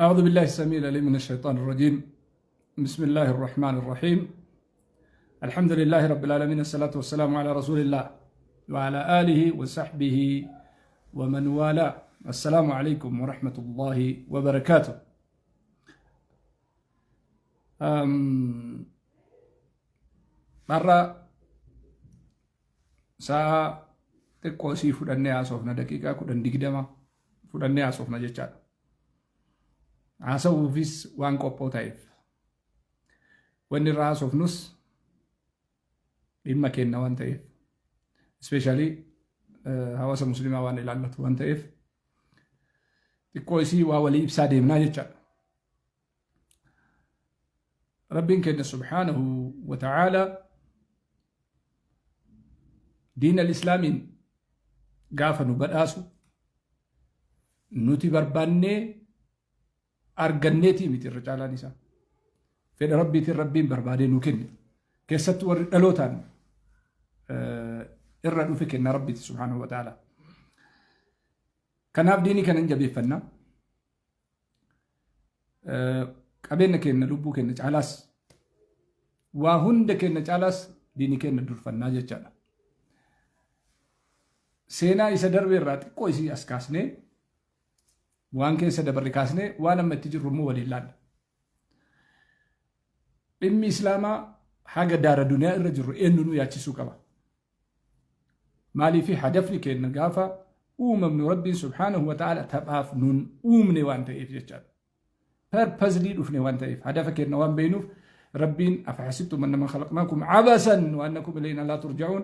أعوذ بالله السميع العليم من الشيطان الرجيم. بسم الله الرحمن الرحيم. الحمد لله رب العالمين، الصلاة والسلام على رسول الله وعلى آله وصحبه ومن والاه. السلام عليكم ورحمة الله وبركاته. مرة ساعة تقوسي فدني عصفنا دقيقة كدن دقدما فدني عصفنا جتشال عصوفيس وان قبو تايف وان الرعصفنوس إما كينا وان تايف especially هواسا مسلمة وان إلالة وان تايف تقوسي وولي إبسادي منا جتشال ربين كينا سبحانه وتعالى دين الإسلام قافا نبراسو نوتي برباني أرجنتي متى الرجال نساء في ربي تربين بربادين وكن كيست ورلوتان الرد فيك إن ربي سبحانه وتعالى كان ديني كان نجبي فنا قبلنا كنا لبو كنا جالس وهند كنا جالس ديني كنا دور فنا جالس سينا يسدر بيرات كويسي أسكاسني وان كيسا دبر كاسني وانا ما تجي رمو وليلان إمي إسلاما حاجة دار الدنيا الرجل إنه يأتي سوكما مالي في حدفني كأن قافا من ربي سبحانه وتعالى تبعف نون من وان تأيف يجال purposely وفني وان تأيف هدفك إن وان بينوف ربين أفحسبتم أنما خلقناكم عبثا وأنكم إلينا لا ترجعون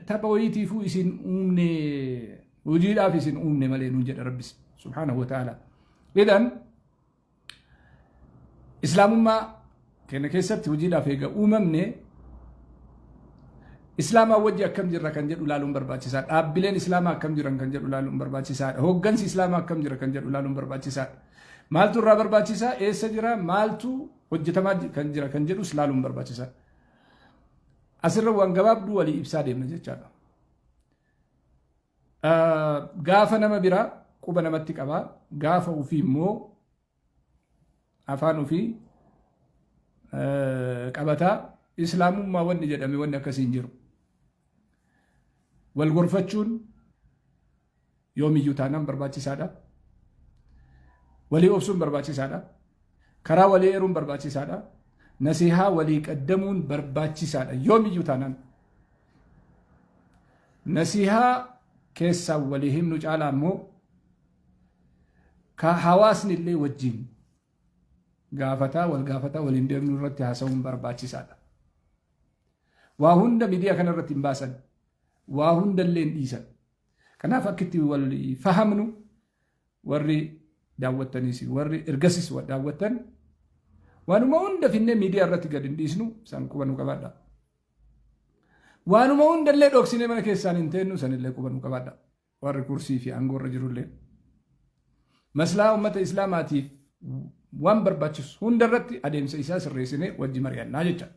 تبويتي فو إسين أمني وجيد آفيسين أمني ملين وجد ربي سبحانه وتعالى. إذن إسلام ما كان كيست وجيد آفيقا أممني إسلام وجه كم جرى كان جد أولالهم برباچسات أبلين إسلام كم جرى كان جد أولالهم برباچسات هوغنس إسلام كم جرى كان جد أولالهم برباچسات مالتو را برباچسا إيسا جرى مالتو وجتما كان جرى كان جد أولالهم برباچسات أسر وان قباب دو ولي إبسادي من جدّا غافا نما برا قوبا نمتك أبا غافا وفي مو أفان وفي قبتا إسلام ما وني جدامي وني كسينجر والغرفتشون يومي يوتانم برباتي سادا ولي أبسون برباتي سادا كرا ولي إيرون برباتي سادا نسيها ولي قدمون برباتي سادا يومي يوتانم نسيها كيسا وليهم نجعل مو كحواسن اللي وجين غافتا والغافتا والإندير نرتي حسون برباتي سادا وهند ميديا كان رتين باسن وهند اللي نديسن كنا فكتي واللي فهمنو وري داوتنيسي وري إرقسيس وداوتن وانو ما هند في النمي ميديا رتي قد نديسنو سانكو بانو كبادا وانو ما هند اللي دوكسيني من كيسان انتينو سان اللي كوبانو كبادا وري كرسي في أنغور رجلو اللي مسلا أمة إسلاماتي وان برباتشس هند رتي أديم سيساس الرئيسيني وجي مريان ناججا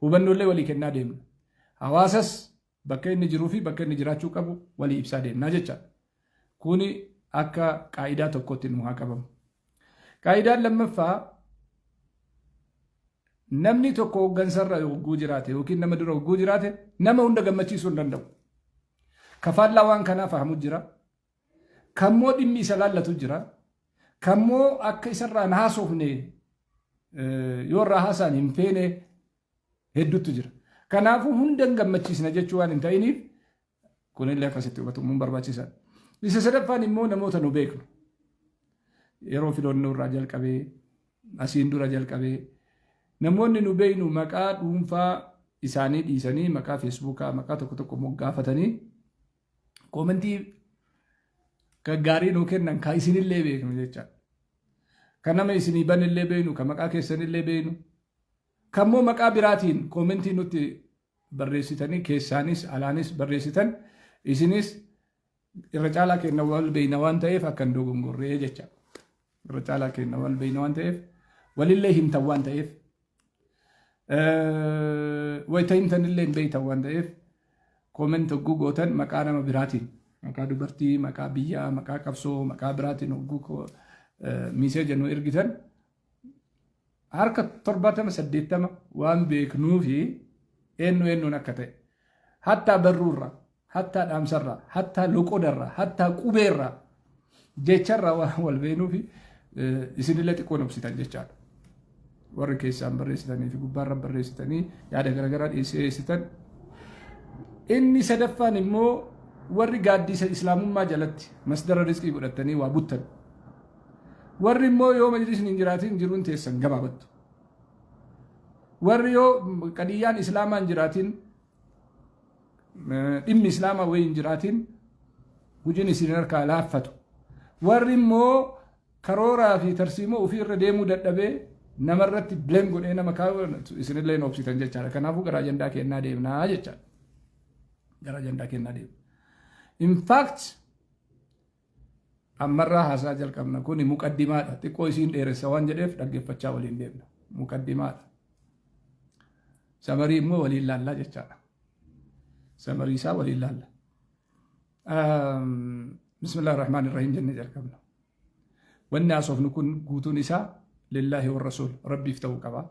وبنو اللي ولي كنا ديم حواسس بكين نجرو في بكين نجراتشو كابو ولي إبسا ديم ناججا كوني أكا قاعدة تقوتين محاكبهم قاعدة لما فا نمني توكو غنسر وغو جراته وكين نما درو وغو جراته نما هند غمچيسو ندندو كفالا وان كنا فهمو جرا كمو دمي سلالتو جرا كمو أكا يسرى نحاسوفني يورا حسان يمفيني hedduutu jira. Kanaafuu hunda gammachiisna jechuu waan hin ta'iniif kunillee akkasitti hubatamuun barbaachisaadha. Isa sadaffaan immoo namoota nu beeknu. Yeroo filannoo irraa jalqabee asiin dura jalqabee namoonni nu beeknu maqaa dhuunfaa isaanii dhiisanii maqaa feesbuukaa maqaa tokko tokko moggaafatanii koomentii gaggaarii nuu kennan kan isinillee beeknu jechaadha. Kan nama isinii banillee beeknu kan maqaa keessanillee beeknu. كمو مقابراتين كومنتي نوتي بريسيتاني كيسانيس علانيس بريسيتان إسينيس الرجالة كنوال بينوان تايف أكن دوغم غوري جيتشا الرجالة كنوال بينوان تايف ولله هم توان تايف ويتايم تنلين بيتوان تايف كومنت غوغوتان مقانا مبراتين maqaa dubartii, maqaa biyyaa, maqaa qabsoo, maqaa biraatiin hogguu miiseeja nu ergitan harka 70-80 waan beeknuu fi eenyuun akka ta'e hattaa barruurra, hattaa dhaamsarra, hattaa loqodarra, hattaa qubeerra jecharra waan wal beenuu fi isinillee xiqqoon obsitan jechaadha. Warri keessaan barreessitanii fi gubbaarra barreessitanii yaada garaagaraa dhiyeessitan. Inni sadaffaan immoo warri gaaddisa islaamummaa jalatti masdara rizqii godhatanii waa buttan. Warri immoo yoo majlisni hin jiraatin jiruun teessan gabaabattu. Warri yoo qadiyyaan islaamaa hin jiraatin dhimmi islaamaa wayii hin jiraatin hojiin isin harkaa laaffatu. Warri immoo karooraa fi tarsiimoo ofiirra deemuu dadhabee namarratti bileem godhee nama kaa'u isinillee hin obsitan jechaadha. Kanaafuu gara ajandaa kennaa deemnaa jechaadha. Gara ajandaa kennaa deemna. In fact, ammarraa haasaa jalqabna kun muqaddimaadha. Xiqqoo isiin dheeressa waan jedheef dhaggeeffachaa waliin deemna. Muqaddimaadha. Samarii immoo waliin laallaa jechaadha. Samarii isaa waliin laalla. Bismillaahi rahmaani rahiim jennee jalqabna. Wanni haasofnu kun guutuun isaa lillaahi wa rasuul rabbiif ta'uu qaba.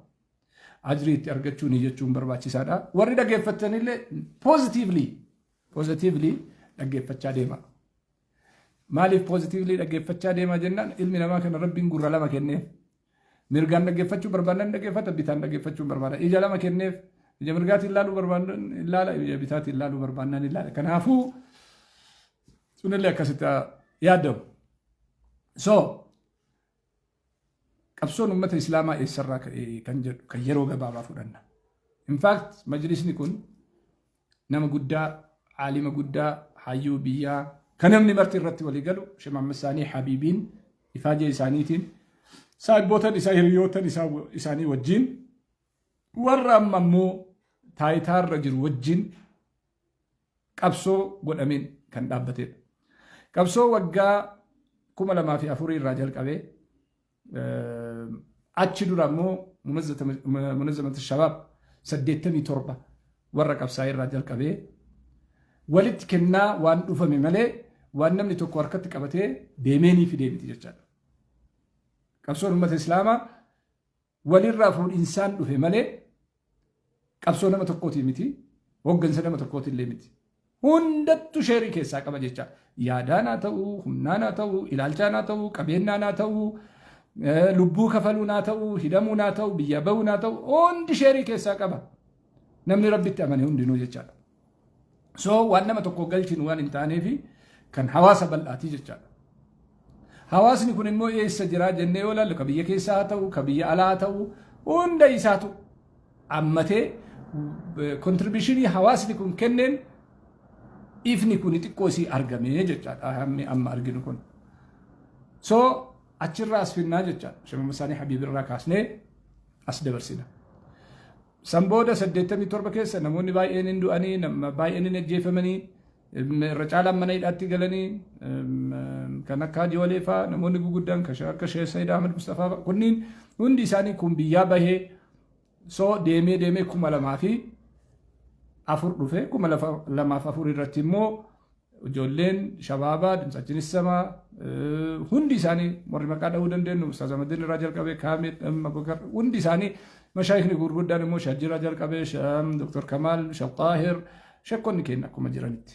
Ajrii itti argachuun jechuun barbaachisaadha. Warri dhaggeeffatanillee positively dhaggeeffachaa deema. Maaliif positively dhaggeeffachaa deema jennaan ilmi namaa kana rabbiin gurra lama kenneef. Mirgaan dhaggeeffachuu barbaadan dhaggeeffata, bitaan dhaggeeffachuu barbaada. Ija lama kenneef, ija mirgaatiin ilaaluu barbaadan ilaala, ija bitaatiin ilaaluu barbaadan ilaala. Kanaafuu sunillee akkasitti yaadamu. So qabsoon uummata islaamaa eessarraa kan jedhu kan yeroo gabaabaa fudhanna. In fact majlisni kun nama guddaa, aalima guddaa, hayyuu biyyaa kan namni marti irratti walii galu Sheekh Muhammad Saanii Habiibiin ifaajee isaaniitiin saahibbootan isaa hiriyootan isaanii wajjin warra amma immoo taayitaarra jiru wajjin qabsoo godhameen kan dhaabbatedha. Qabsoo waggaa 2004 irraa jalqabee achi dura immoo munazzamatu shabaab 87 warra qabsaa'ee irraa jalqabee walitti kennaa waan dhufame malee waan namni tokko harkatti qabatee deemeenii fi deemiti jechaadha. Qabsoon uummata islaamaa walirraa fuudhinsaan dhufe malee qabsoo nama tokkootii miti, hoggansa nama tokkootii illee miti. Hundattu sheerii keessaa qaba jecha. Yaadaan haa ta'uu, humnaan haa ta'uu, ilaalchaan haa ta'uu, qabeenyaan haa ta'uu, lubbuu kafaluun haa ta'uu, hidhamuun haa ta'uu, biyya bahuun haa ta'uu, hundi sheerii keessaa qaba. Namni rabbitti amane hundinuu jechaadha. So waan nama tokko galchiin waan hin taaneefi kan hawaasa bal'aatii jechaadha. Hawaasni kun immoo eessa jira jennee yoo ilaallu ka biyya keessaa haa ta'uu, ka biyya alaa haa ta'uu, hunda isaatu ammatee kontribiishinii hawaasni kun kenneen ifni kun xiqqoo isii argamee jechaadha. Amma arginu kun. So achirraa as finnaa jechaadha. Sheekh Muhammad Saanii Habiibirraa kaasnee as dabarsina. San booda 87 keessa namoonni baay'een hin du'anii, baay'een hin ajjeefamanii, irra caalaan mana hidhaatti galanii, kan akka Joolee fa'aa namoonni guguddaan akka Sheekh Sayyid Ahmad Mustafaa fa'aa kunniin hundi isaanii kun biyyaa bahee so deemee 2004 dhufe 2004 irratti immoo ijoolleen shabaabaa dimsachinis samaa hundi isaanii warri maqaa dha'uu dandeenyu Ustaaz Ahmadiin irraa jalqabee Kaamil Abubakar hundi isaanii mashaayikni gurguddaan immoo Shajjiraa jalqabee Dr. Kamal Shaqqaahir sheekonni keenya akkuma jiranitti.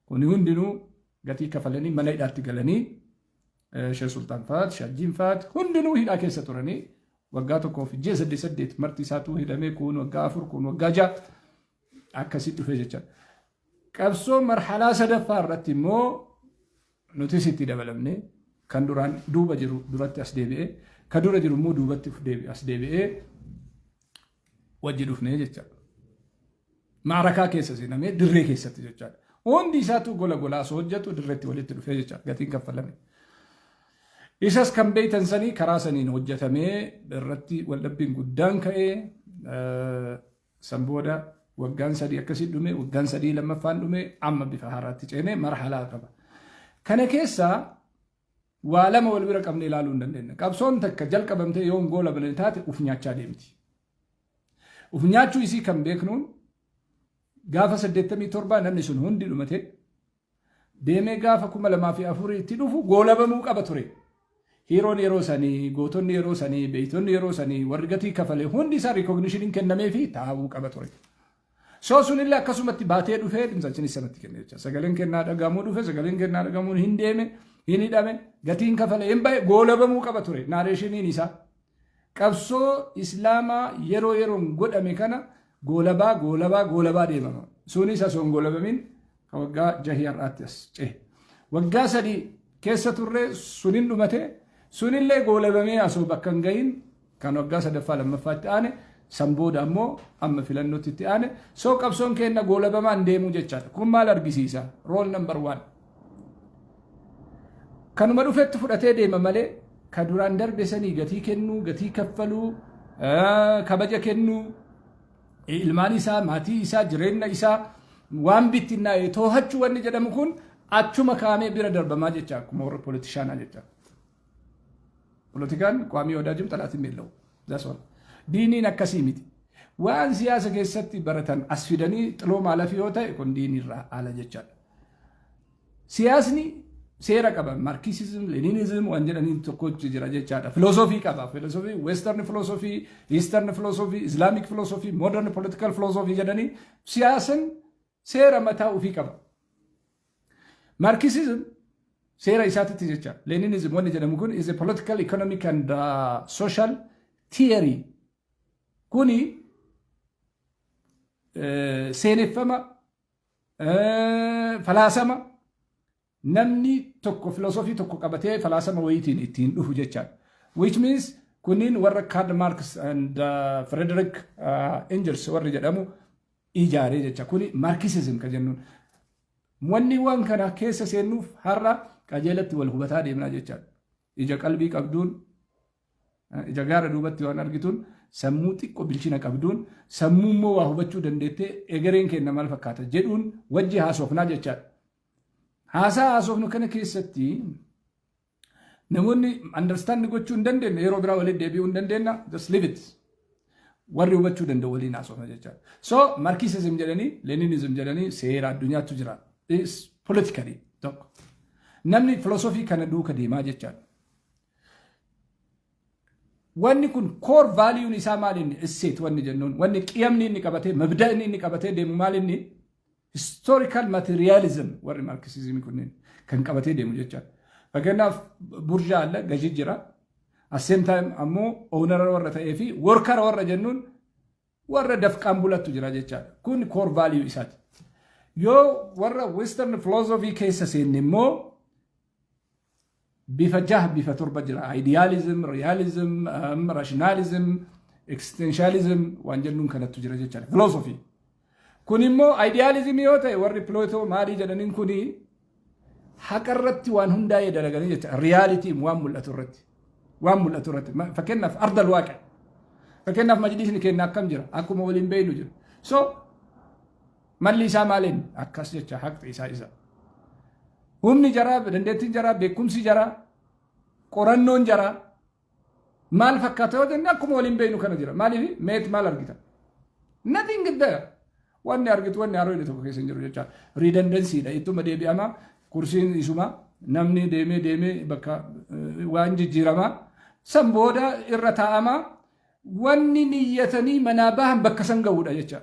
Kuni hundinuu gatii kafalanii mana hidhaatti galanii Sheekh Sultaan Faat, Shajjiin Faat hundinuu hidhaa keessa turanii waggaa tokkoof 8 marti isaatu hidhamee kun waggaa 4 kun waggaa 6 akkasitti dhufe jechaadha. Qabsoo marhalaa sadaffaa irratti immoo nuti sitti dabalamne kan duraan duuba jiru duratti as deebi'ee kan dura jiru immoo duubatti as deebi'ee wajji dhufnee jechaadha. Maarakaa keessa seenamee dirree keessatti jechaadha. Hundi isaatu gola golaa soo hojjetu dirreetti walitti dhufee jechaadha. Gatiin kaffalame. Isas kan beeytan sanii karaa saniin hojjetamee irratti waldhabbiin guddaan ka'ee san booda waggaan 3 akkasii dhume, waggaan 3 lammaffaan dhume, amma bifa haaraatti ceenee marhalaa qaba. Kana keessaa waa lama wal bira qabnee ilaaluu hin dandeenya. Qabsoon takka jalqabamtee yoo goola balan taate uf nyaachaa deemti. Uf nyaachuu isii kan beeknuun gaafa 87 namni sun hundi dhumate deemee gaafa 2004 itti dhufu goolabamuu qaba ture. Hiiroon yeroo sanii, gootonni yeroo sanii, beeytonni yeroo sanii, warri gatii kafalee hundi isaa rikoogniishiniin kennamee fi taa'uu qaba ture. Sunillee akkasumatti baatee dhufee dhimsachinis sanatti kenne jecha. Sagaleen kennaa dhagamuu dhufe, sagaleen kennaa dhagamuun hin deeme, hin hidhame, gatiin kafalee hin bahe goolabamuu qaba ture. Naareeshiniin isaa. Qabsoo Islaamaa yeroo yeroon godhame kana goolabaa deemama. Sunis osoo hin goolabamin waggaa 6 har'aatti as cehe. Waggaa 3 keessa turre sunin dhumate. Sunillee goolabamee asoo bakka hin gahin kan waggaa 3ffaa lammaffaatti aane san booda ammoo amma filannootti itti aane qabsoon kenna goolabamaan deemuu jechaadha. Kun maal argisiisa? Rool nambar 1. Kanuma dhufetti fudhatee deema malee ka duraan darbe sanii gatii kennuu, gatii kaffaluu, kabaja kennuu, ilmaan isaa, maatii isaa, jireenya isaa waan bittinnaa'e too'achuu wanni jedhamu kun achuma kaamee bira darbamaa jecha akkuma warra politishaanaa jecha. Politikaan qaamii wadaajum xalaatiin beela'u. Diiniin akkasii miti. Waan siyaasa keessatti baratan as fidanii xiloo maalaaf yoo ta'e kun diinirraa ala jechaadha. Siyaasni seera qaba. Marxism, Leninism waan jedhanii tokkochi jira jechaadha. Filosoofii qaba. Filosoofii Western philosophy, Eastern philosophy, Islamic philosophy, Modern political philosophy jedhanii siyaasan seera mataa ofii qaba. Marxism seera isaatitti jecha. Leninism wanni jedhamu kun is a political, economic and social theory. Kuni seeneffama falaasama namni tokko filosofii tokko qabatee falaasama wayitiin ittiin dhufu jechaadha. Which means kunniin warra Karl Marx and Frederick Engels warri jedhamu ijaaree jecha. Kuni Marxism ka jennuun. Wanni waan kana keessa seennuuf har'a qajeelatti wal hubataa deemnaa jechaadha. Ija qalbii qabduun, ija gaara duubatti waan argituun, sammuu xiqqoo bilchina qabduun, sammuu immoo waa hubachuu dandeettee egereen kenna maal fakkaata jedhuun wajji haasofnaa jechaadha. Haasaa haasofnu kana keessatti namoonni understand gochuu hin dandeenye yeroo biraa waliin deebi'uu hin dandeenye just leave it. Warri hubachuu danda'u waliin haasofna jechaadha. So Marxism jedhanii, Leninism jedhanii seera addunyaatu jira. Is politically tokko. Namni filosofii kana duuka deemaa jechaadha. Wanni kun core value isaa maalinni esseet wanni jennuun wanni qiyamni inni qabatee mabda'ni inni qabatee deemu maalinni historical materialism warri Marxism kunniin kan qabatee deemu jechaadha. Fakkeenyaaf burjaa alla gaji jira. At same time ammoo owner warra ta'ee fi worker warra jennuun warra dafqaan bulattu jira jechaadha. Kun core value isaati. Yoo warra western philosophy keessa seenne immoo bifa torba jira. Idealism, realism, rationalism, existentialism waan jennuun kanattu jira jechaadha. Philosophy. Kun immoo idealism yoo ta'e warri Plato maalii jedhaniin kuni haqa irratti waan hundaa'ee dalaganii jecha reality waan mul'atu irratti. Waan mul'atu irratti. Fakkeenyaaf ardal waaqa. Fakkeenyaaf majlisni keenya akkam jira. Akkuma waliin beeynu jira. So malli isaa maaliin akkas jecha haqti isaa isa. Humni jaraa, dandeettiin jaraa, beekumsi jaraa, qorannoon jaraa. Maal fakkaata yoo jenne akkuma waliin beeynu kana jira. Maaliif meet maal argita? Nothing there. Wanni argitu wanni haroo inni tokko keessa hin jiru jecha. Redundancy dha. Ittuma deebi'ama. Kursiin isuma namni deemee bakka waan jijjiirama. San booda irra taa'ama. Wanni niyyatanii manaa bahan bakka san ga'uudha jecha.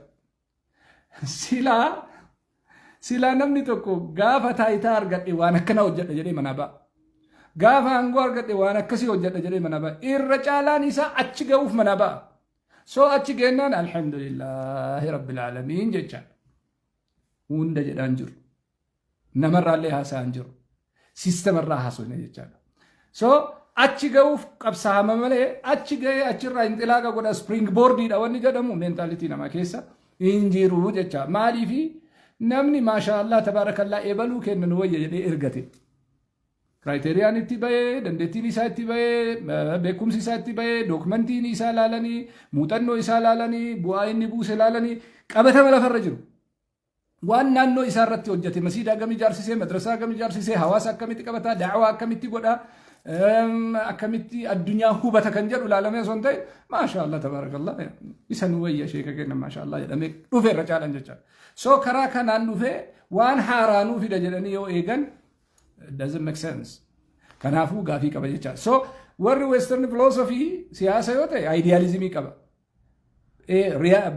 Silaa namni tokko gaafa taayitaa argadhe waan akkana hojjedha jedhee manaa ba'a. Gaafa aangoo argadhe waan akkasii hojjedha jedhee manaa ba'a. Irra caalaan isaa achi ga'uuf manaa ba'a. So achi geennaan alhamdulillahi rabbil aalamiin jecha. Hunda jedhaan jiru. Namarraallee haasa'an jiru. Sistemarraa haasofne jechaadha. So achi ga'uuf qabsaa'ama malee achi ga'ee achirraa inxilaaqa godha springboardiidha wanni jedhamu meentaalitii namaa keessa hin jiru jecha. Maaliifi namni maashaallah tabaarakallaa eebaluu kennan wayya jedhee ergate. Kriteriyaan itti bahee, dandeettiin isaa itti bahee, beekumsi isaa itti bahee, dookumentiin isaa ilaalanii, muuxannoo isaa ilaalanii, bu'aa inni buuse ilaalanii qabatama lafarra jiru. Waan naannoo isaa irratti hojjete masiidaa akkam ijaarsisee, madrasaa akkam ijaarsisee, hawaasa akkamitti qabataa, daawaa akkamitti godhaa, akkamitti addunyaa hubata kan jedhu ilaalamee osoo hin ta'in maashaallah tabarakallah isan wayya sheeka kenna maashaallah jedhamee dhufe irra caalan jechaadha. So karaa kanaan dhufe waan haaraanuu fida jedhanii yoo eegan doesn't make sense. Kanaafuu gaafii qaba jechaadha. So warri western philosophy siyaasa yoo ta'e idealismii qaba.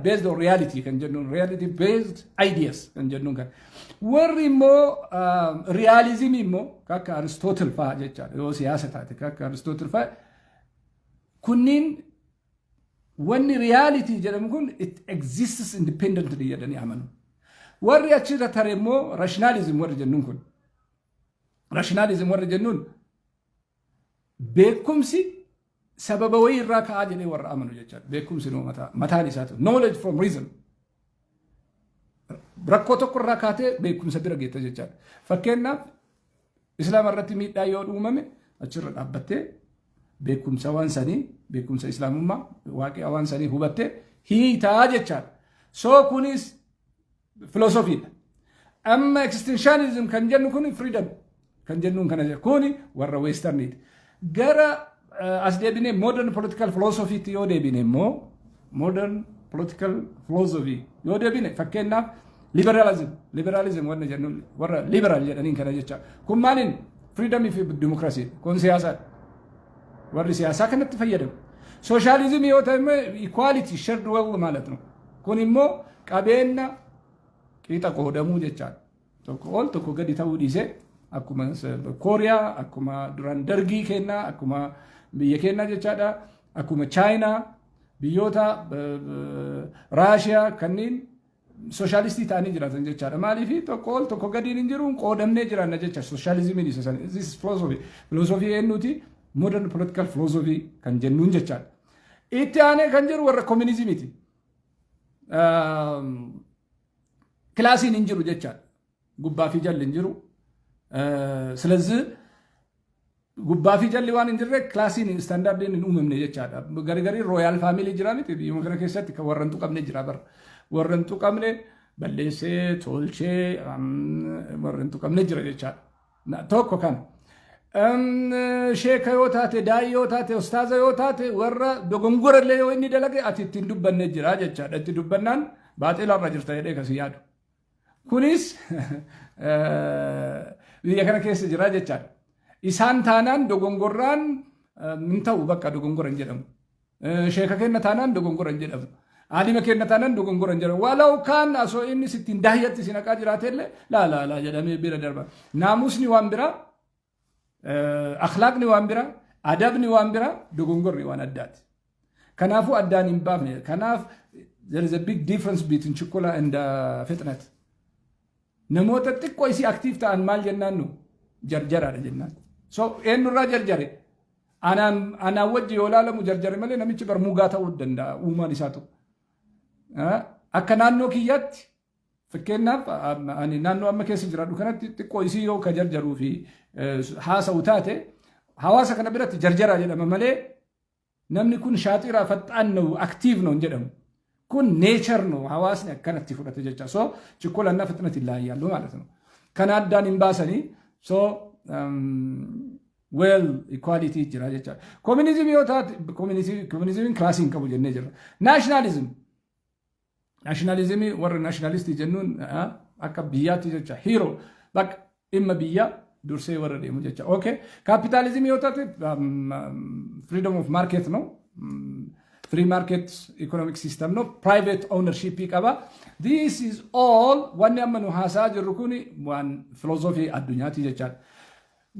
Based on reality kan jennuun reality based ideas kan jennuun kan. Warri immoo realism immoo akka Aristotle fa'aa jechaadha yoo siyaasa taate akka Aristotle fa'aa kunniin wanni reality jedhamu kun it exists independently jedhanii amanu. Warri achirra tare immoo rationalism warri jennuun kun. Rationalism warri jennuun beekumsi sababa wayii irraa ka'aa jedhee warra amanu jechaadha. Beekumsi mataan isaatu knowledge from reason. Rakkoo tokko irraa kaatee beekumsa bira geetta jechaadha. Fakkeenyaaf islaama irratti miidhaa yoo uumame achirra dhaabbattee beekumsa waan sanii beekumsa islaamummaa waaqii waan sanii hubattee hiitaa jechaadha. So kunis filoosofiidha. Amma existentialism kan jennu kun freedom kan jennuun kana jedha. Kuni warra westerniiti. Gara as deebinee modern political philosophy yoo deebine immoo modern political philosophy yoo deebine fakkeenyaaf liberalism wanna jennu warra liberal jedhaniin kana jecha kun maaliin freedom fi democracy kun siyaasa warri siyaasa kanatti fayyadamu. Socialism yoo ta'e equality shared wealth ማለት ነው. kun immoo qabeenya qixa qoodamuu jechaadha. tokko gadi ta'uu dhiisee akkuma Kooriyaa akkuma duraan dargii kenna akkuma biyya kenna jechaadha akkuma China biyyoota Russia kanneen socialistii ta'anii jiraatan jechaadha. Maaliif tokko gadiin hin jiru qoodamnee jiraanna jecha socialismiin isa san this philosophy eennuuti modern political philosophy kan jennuun jechaadha. Itti aanee kan jiru warra communismiti. Kilaasiin hin jiru jechaadha. Gubbaa fi jalli hin jiru. ስለዚህ gubbaa fi jalli waan hin jirre kilaasiin standardiin hin uumamne jechaadha. Gargarii royal family jira miti biyya kana keessatti kan warrantu qabne jira bar. Warrantu qabne balleessee tolchee warrantu qabne jira jechaadha. Tokko kan sheeka yoo taate daa'ii yoo taate ustaaza yoo taate warra dogongorallee yoo inni dalage ati ittiin dubbanne jira jechaadha. Itti dubbannaan baaxilarra jirta jedhee kasi yaadu. Kunis biyya kana keessa jira jechaadha. Isaan taanaan dogongorraan hin ta'u bakka dogongoran jedhamu. Sheeka kenna taanaan dogongoran jedhamu. Alima kenna taanaan dogongoran jedhamu. Walau kaan asoo inni sittiin daayyatti sinaqaa jiraatellee laa jedhamee bira darba. Naamusni waan bira, akhlaaqni waan bira, adabni waan bira, dogongorri waan addaati. Kanaafuu addaan hin baafne. Kanaaf there is a big difference between chikola and fitness. Namoota xiqqoo isii aktiif ta'an maal jennaan nu jarjaraadha jennaan. So eenyurraa jarjare anaan wajji yoo ilaalamu jarjare malee namichi barmuugaa ta'uu danda'a uumaan isaatu. Akka naannoo kiyyaatti fakkeenyaaf naannoo amma keessa jiraadhu kanatti xiqqoo isii yoo ka jarjaruu fi haasa'u taate hawaasa kana biratti jarjaraa jedhama malee namni kun shaaxiraa faxxaan nu aktiif nu jedhamu. Kun nature no hawaasni akkanatti fudhate jecha. So chikolanna fitnati ilaayyaallu ማለት ነው. Kan addaan hin baasanii so well equality jira jecha. Communism yoo taate communism classic qabu jennee jirra. Nationalism warra nationalisti jennuun akka biyyaatti jecha hero bakka dhimma biyya dursee warra deemu jecha. Okay. Capitalism yoo taate freedom of market no. Free market economic system no private ownership qaba. This is all wanni amma nu haasaa jirru kuni waan philosophy addunyaati jechaadha.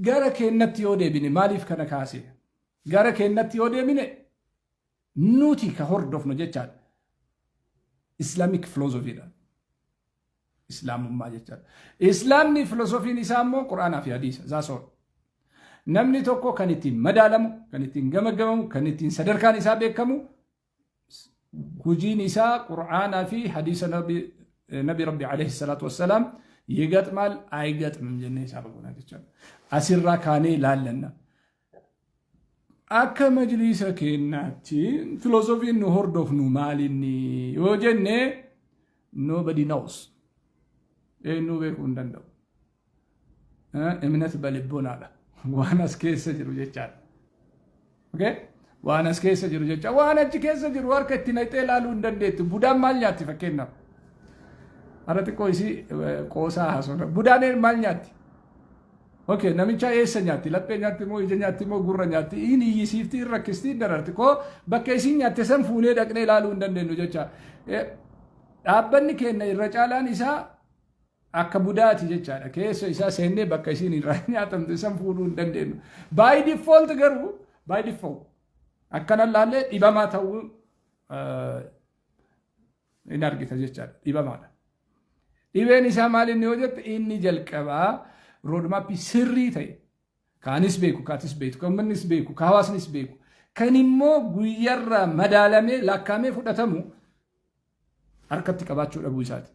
Gara keenyatti yoo deebine maaliif kana kaase? Gara keenyatti yoo deebine nuti ka hordofnu jechaadha. Islamic philosophy dha. Islaamummaa jechaadha. Islaamni philosophiin isaa immoo Quraanaa fi Hadiisa zaasoo. Namni tokko kan ittiin madaalamu, kan ittiin gamagamamu, kan ittiin sadarkaan isaa beekamu hujiin isaa Qur'aanaa fi hadiisa Nabi Rabbi alayhi salaatu wassalaam ይገጥማል አይገጥምም jennee isaa bagoona jechuudha. Asirraa kaanee ilaallanna. Akka majlisa keenyaatti filoosofiin nu hordofnu maalinni yoo jenne nobody knows. Eenyu beekuu hin danda'u. Eminat balibbonaadha. waan as keessa jiru jechaadha. Okay? Waan as keessa jiru jecha waan achi keessa jiru harka itti naqxee ilaaluu hin dandeettu. Budaan maal nyaatti fakkeenyaaf? Har'a xiqqoo isii qoosaa haasofna. Budaan maal nyaatti? Okay, namicha eessa nyaatti? Laphee nyaatti moo ija nyaatti moo gurra nyaatti? Inni iyyisiifti hin rakkisti hin dararti. Koo bakka isiin nyaatte san fuunee dhaqnee ilaaluu hin dandeenyu jecha. Dhaabbanni keenya irra caalaan isaa akka budaati jechaadha. Keessa isaa seennee bakka isiin irraa nyaatamte san fuudhuu hin dandeenyu. By default garuu by default akkana laallee dhibamaa ta'uu hin argita jechaadha. Dhibamaadha. Dhibeen isaa maal inni yoo jette inni jalqabaa roodmaappii sirrii ta'e kaanis beeku kaatis beeku kan mannis beeku ka hawaasnis beeku kan immoo guyyarraa madaalamee lakkaamee fudhatamu harkatti qabaachuu dhabuu isaati.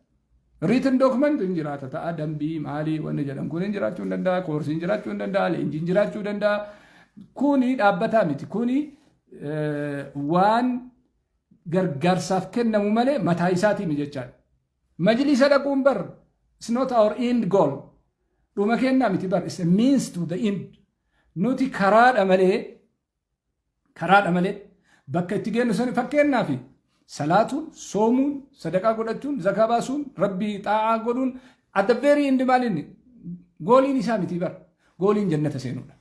Written document hin jiraata ta'a dambii maalii wanni jedhan kun hin jiraachuu hin danda'a koorsiin hin jiraachuu hin danda'a leenjiin jiraachuu hin danda'a. Kuni dhaabbataa miti kuni waan gargaarsaaf kennamu malee mataa isaatiin jechaadha. Majlisa dhaquun bar it's not our end goal. Dhuma kennaa miti bar it's a means to the end. Nuti karaadha malee bakka itti geennu sani fakkeenyaafi salaatuun, soomuun, sadaqaa godhachuun, zakaa baasuun, rabbii xaa'aa godhuun at the very end maalinni gooliin isaa miti bar gooliin jannata seenuudha.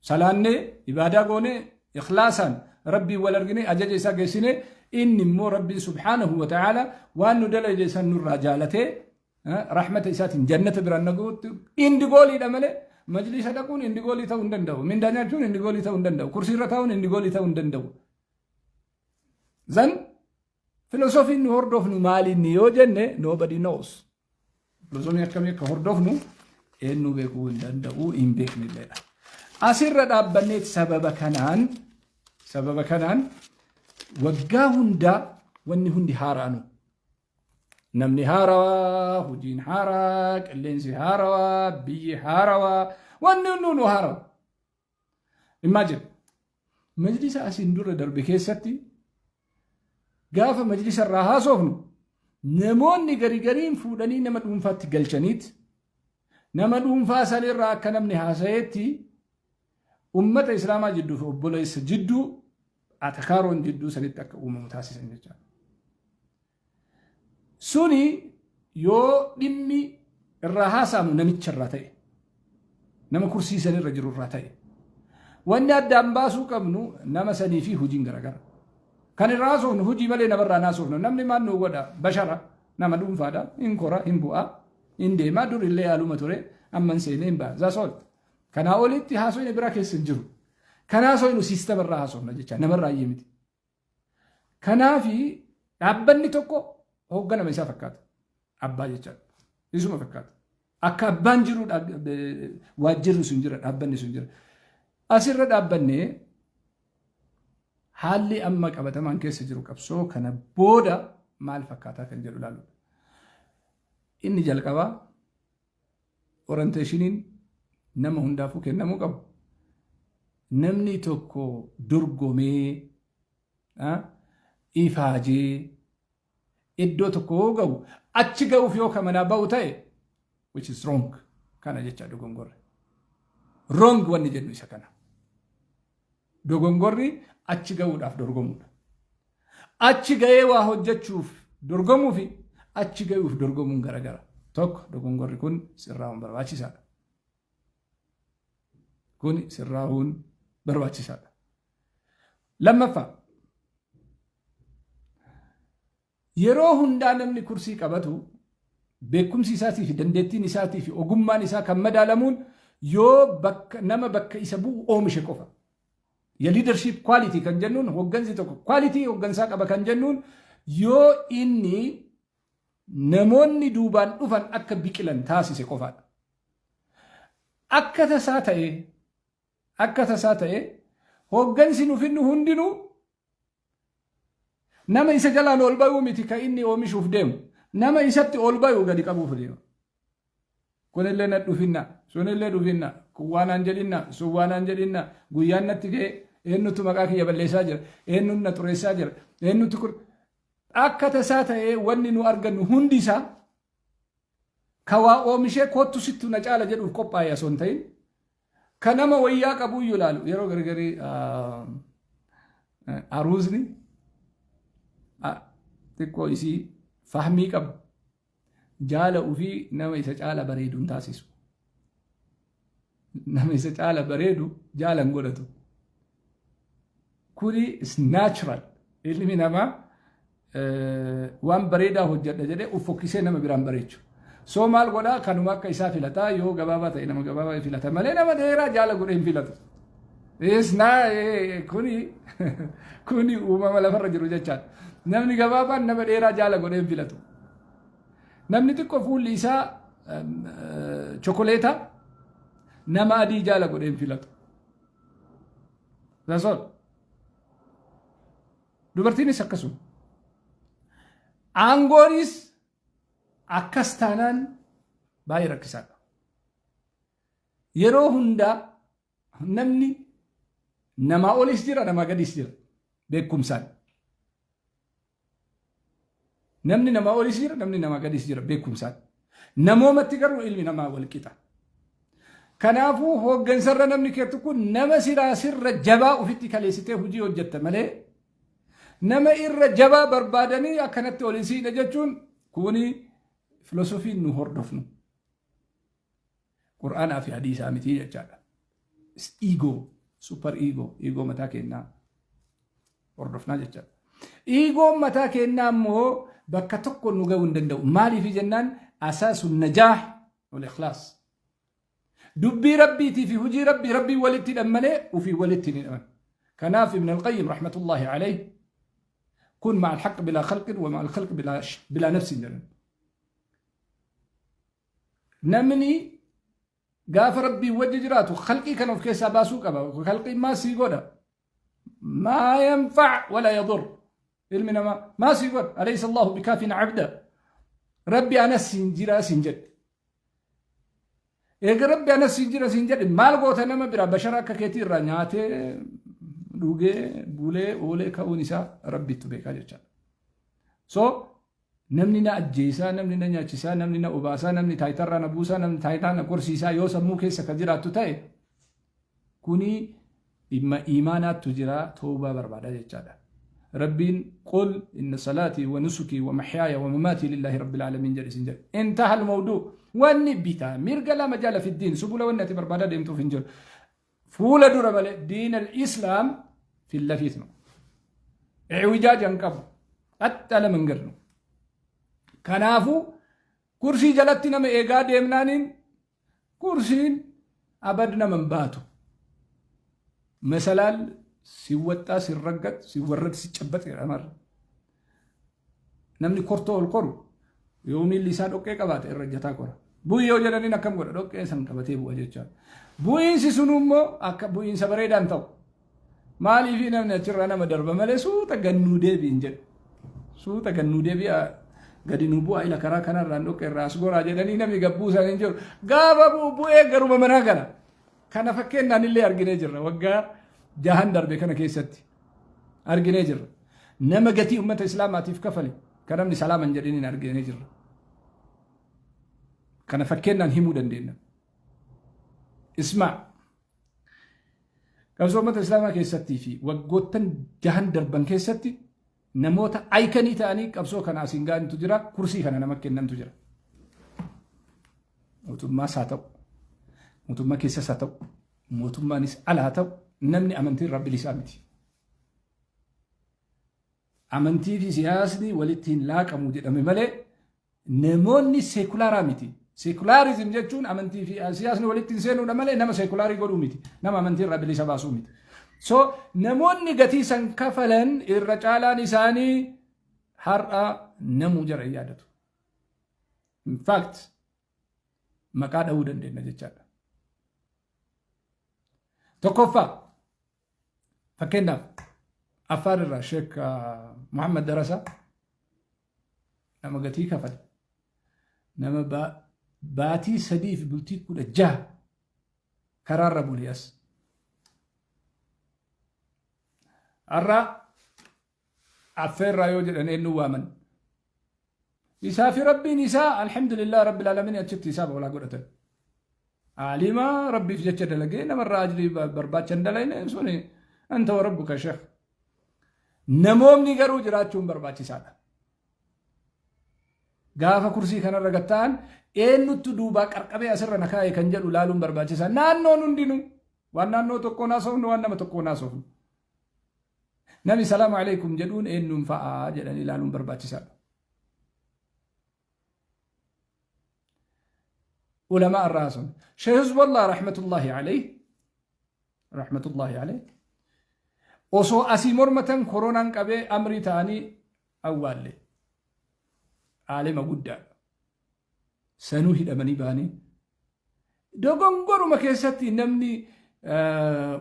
Salaannee ibaadaa goonee ikhlaasaan rabbii wal argine ajaja isaa geessine inni immoo rabbii subhaanahu wa ta'ala waan nu dalaje san nurraa jaalatee rahmata isaatiin jannata biraan naguutti indi gooliidha malee majlisa dhaquun indi goolii ta'uu hin danda'u. Mindaa nyaachuun indi goolii ta'uu hin danda'u. Kursiirra taa'uun indi goolii ta'uu hin danda'u. Zan filosofiin nu hordofnu maalinni yoo jenne nobody knows. Filosofiin akkamii akka hordofnu eenyu beekuu hin danda'u hin beeknilleedha. Asirra dhaabbanneet sababa kanaan waggaa hundaa wanni hundi haaraanu. Namni haarawaa, hojiin haaraa, qilleensi haarawaa, biyyi haarawaa, wanni hunduun haarawaa. Imagine majlisa asiin dura darbe keessatti gaafa majlisa irraa haasofnu namoonni gariin fuudhanii nama dhuunfaatti galchaniit nama dhuunfaa sanirraa akka namni haasayeetti ummata islaamaa jidduu fi obboleessa jidduu atakaaroon jidduu sanitti akka uumamu taasisan jecha. Suni yoo dhimmi irraa haasamu namicha irraa ta'e nama kursiisan irra jiru irraa ta'e wanni addaan baasuu qabnu nama sanii fi hojiin garagara. Kan irraa haasofnu hojii malee namarraa haasofnu namni maal nu godha bashara nama dhuunfaadha hin kora hin bu'aa hin deemaa durillee yaaluma ture amman seenee hin ba'a. Zaasool kanaa olitti haasofni biraa keessa hin jiru. Kan haasofnu siistama irraa haasofna jecha namarraa iyyee miti. Kanaafi dhaabbanni tokko hoogganama isaa fakkaata. Abbaa jechaadha. Isuma fakkaata. Akka abbaan jiru waajjirri sun jira dhaabbanni sun jira. Asirra dhaabbannee haalli amma qabatamaan keessa jiru qabsoo kana booda maal fakkaataa kan jedhu ilaalu. Inni jalqabaa orienteeshiniin nama hundaafuu kennamuu qabu. Namni tokko dorgomee ifaajee iddoo tokko ga'u achi ga'uuf yoo kamanaa ba'u ta'e which is wrong kana jecha dogongorre. Wrong wanni jennu isa kana. Dogongorri achi ga'uudhaaf dorgomuudha. Achi ga'ee waa hojjechuuf dorgomuu fi achi ga'uuf dorgomuun garagara. Tokko dogongorri kun sirraa'uun barbaachisaadha. Kun sirraa'uun barbaachisaadha. Lammaffaa yeroo hundaa namni kursii qabatu beekumsi isaatii fi dandeettiin isaatii fi ogummaan isaa kan madaalamuun yoo nama bakka isa bu'u oomishe qofa. Ya leadership quality kan jennuun hoggansi tokko quality hoggansaa qaba kan jennuun yoo inni namoonni duubaan dhufan akka biqilan taasise qofaadha. Akka tasaa ta'e hoggansi nuuf inni hundinuu nama isa jalaan ol bayuu miti kan inni oomishuuf deemu nama isatti ol bayuu gadi qabuuf deema. Kunillee na dhufinna sunillee dhufinna kun waanaan jedhinna sun waanaan jedhinna guyyaan natti ga'e eenyutu maqaa kiyya balleessaa jira eenyutu na xureessaa jira eenyutu kun akka tasaa ta'ee wanni nu argannu hundi isaa kawaa oomishee kottu sittu na caala jedhuuf qophaa'e osoo hin ta'in كنما وياك أبو يلالو يرو غرغري أروزني تكو يسي فهمي كب جالا وفي نما يسجالا بريدو تاسيسو نما يسجالا بريدو جالا نقولتو كوري is natural اللي منما وان بريدا هجر جدي وفوكسي نما برام بريتشو سو مال غدا كانوا كيسا فيلتا يو غبابا تينما غبابا فيلتا مالنا ما ديرا جالا غورين فيلتا اسنا كوني كوني وما ملا فرجرو جچات نمني غبابا نما ديرا جالا غورين فيلتو نمني تكو فول ليسا شوكولاتة نما دي جالا غورين فيلتو that's all dubartiin akkasuma aangoonis akkas taanaan baay'ee rakkisaadha yeroo hunda namni namaa olis jira namaa gadis jira beekumsaan namni namaa olis jira namni namaa gadis jira beekumsaan namoomatti garuu ilmi namaa wal qixa kanaafuu hooggansarra namni keetu kun nama sirra jabaa ofitti kaleessitee hojii hojjetta malee nama irra jabaa barbaadanii akkanatti ol isiidha jechuun kuni filosofiin nu hordofnu qur'aanaa fi hadiisaa miti jechaadha ego super ego mataa kennaa hordofnaa jechaadha ego mataa kennaa immoo bakka tokko nu ga'uu hin danda'u maaliif jennaan asaasu najaah wal ikhlaas dubbii rabbiitii fi hujii rabbii walitti dhammalee ufii walitti ni dhaman kanaaf ibn al-qayyim rahmatullahi alayhi كن مع الحق بلا خلق ومع الخلق بلا نفس جنن نمني قاف ربي وججراته خلقي كانوا في كيس باسوك خلقي ما سيقودا ما ينفع ولا يضر علمنا ما سيقود أليس الله بكاف عبدا ربي أنا سنجرا سنجد إيه ربي أنا سنجرا سنجد ما لقوت أنا ما برا بشرك كثير رنياته دوغي بولي اولي كونيسا ربي تبيكا جچا سو نمنينا اجيسا نمنينا نياچسا نمنينا اوباسا نمني تايترا نبوسا نمني تايتانا كورسيسا يو سمو كيسا كجراتو تاي كوني اما ايمانات تجرا توبه بربادا جچا ربين قل ان صلاتي ونسكي ومحياي ومماتي لله رب العالمين جل سنجل انتهى الموضوع والنبيتا ميرغا لا مجال في الدين سبولا ونتي بربادا ديمتو فنجل فولا دورا دين الاسلام في اللفيتنا اعوجاج انقب حتى لمن قرنو كنافو كرسي جلتنا ما ايقا ديمنانين كرسين ابدنا من باتو مثلا سيوتا سيرقت سيورد سيچبت امر نمني كورتو القرو يومي اللسان اوكي قبات الرجتا كورا بو يو جلني نكم غدا اوكي سان قبتي بو اجچا بوين سيسونمو اك بوين سبريدان تو مالي في نمنا ترانا مدرب مالي سوتا غنودي بينجل سوتا غنودي بي غدي نوبو ايلا كرا كنا راندو كراس غورا جدني نمي غبوسا نجور غابا بو غرو منا غنا كان فكنا نلي ارغني جرا وغا جهان دربي كنا كيستي ارغني جرا نما غتي امه الاسلام اتيف كفلي كرمني سلام انجدني ارغني جرا كان فكنا نهمو دندنا اسمع قبل أمة الإسلام كيستي في وقوتن جهان دربان كيستي نموتا أيكني تاني قبل كان عسينغان تجرا كرسي كان نمكن نم تجرا موتما ساتو موتما كيسا ساتو موتما نس على هاتو نمني أمنتي رب لسامتي أمنتي في سياسني ولتين لاك أمودي أمي ملي نموني سيكولارامتي سيكولاريزم جتون أمنتي في سياسة ولكن سينو نملي نما سيكولاري قولوميتي نما أمنتي ربلي سباسوميتي سو نمون نغتي سنكفلن الرجالا نساني حرقا نمو جرعيادتو in fact مكا داودن دي نجتشاد تقفى فكنا أفار الشيخ محمد درسة نما غتي كفل نما باتي سديف بلتيك كل جاه كرار بولياس الرا عفير رايو جدن انو وامن يسافي ربي نساء الحمد لله رب العالمين اتشبت يسابه ولا قرأت عالما ربي في جتة دلقين مرة أجري برباتشن دلين سوني أنت وربك شيخ نمومني قرو جراتشون برباتشي سادا قافا كرسي كان الرقتان إنو تدوبا كرقبي أسر نكاي كنجل لالون برباتشي سادا نانو نندينو وانانو تقونا صفن وانما تقونا صفن نبي سلام عليكم جدون إنو مفاء جلاني لالون برباتشي سادا علماء الراسون شيخ حزب الله رحمة الله عليه وصو أسيمور متن كورونا كبه أمري تاني أول عالم قد سنوه الأمني باني دوغنغورو مكيستي نمني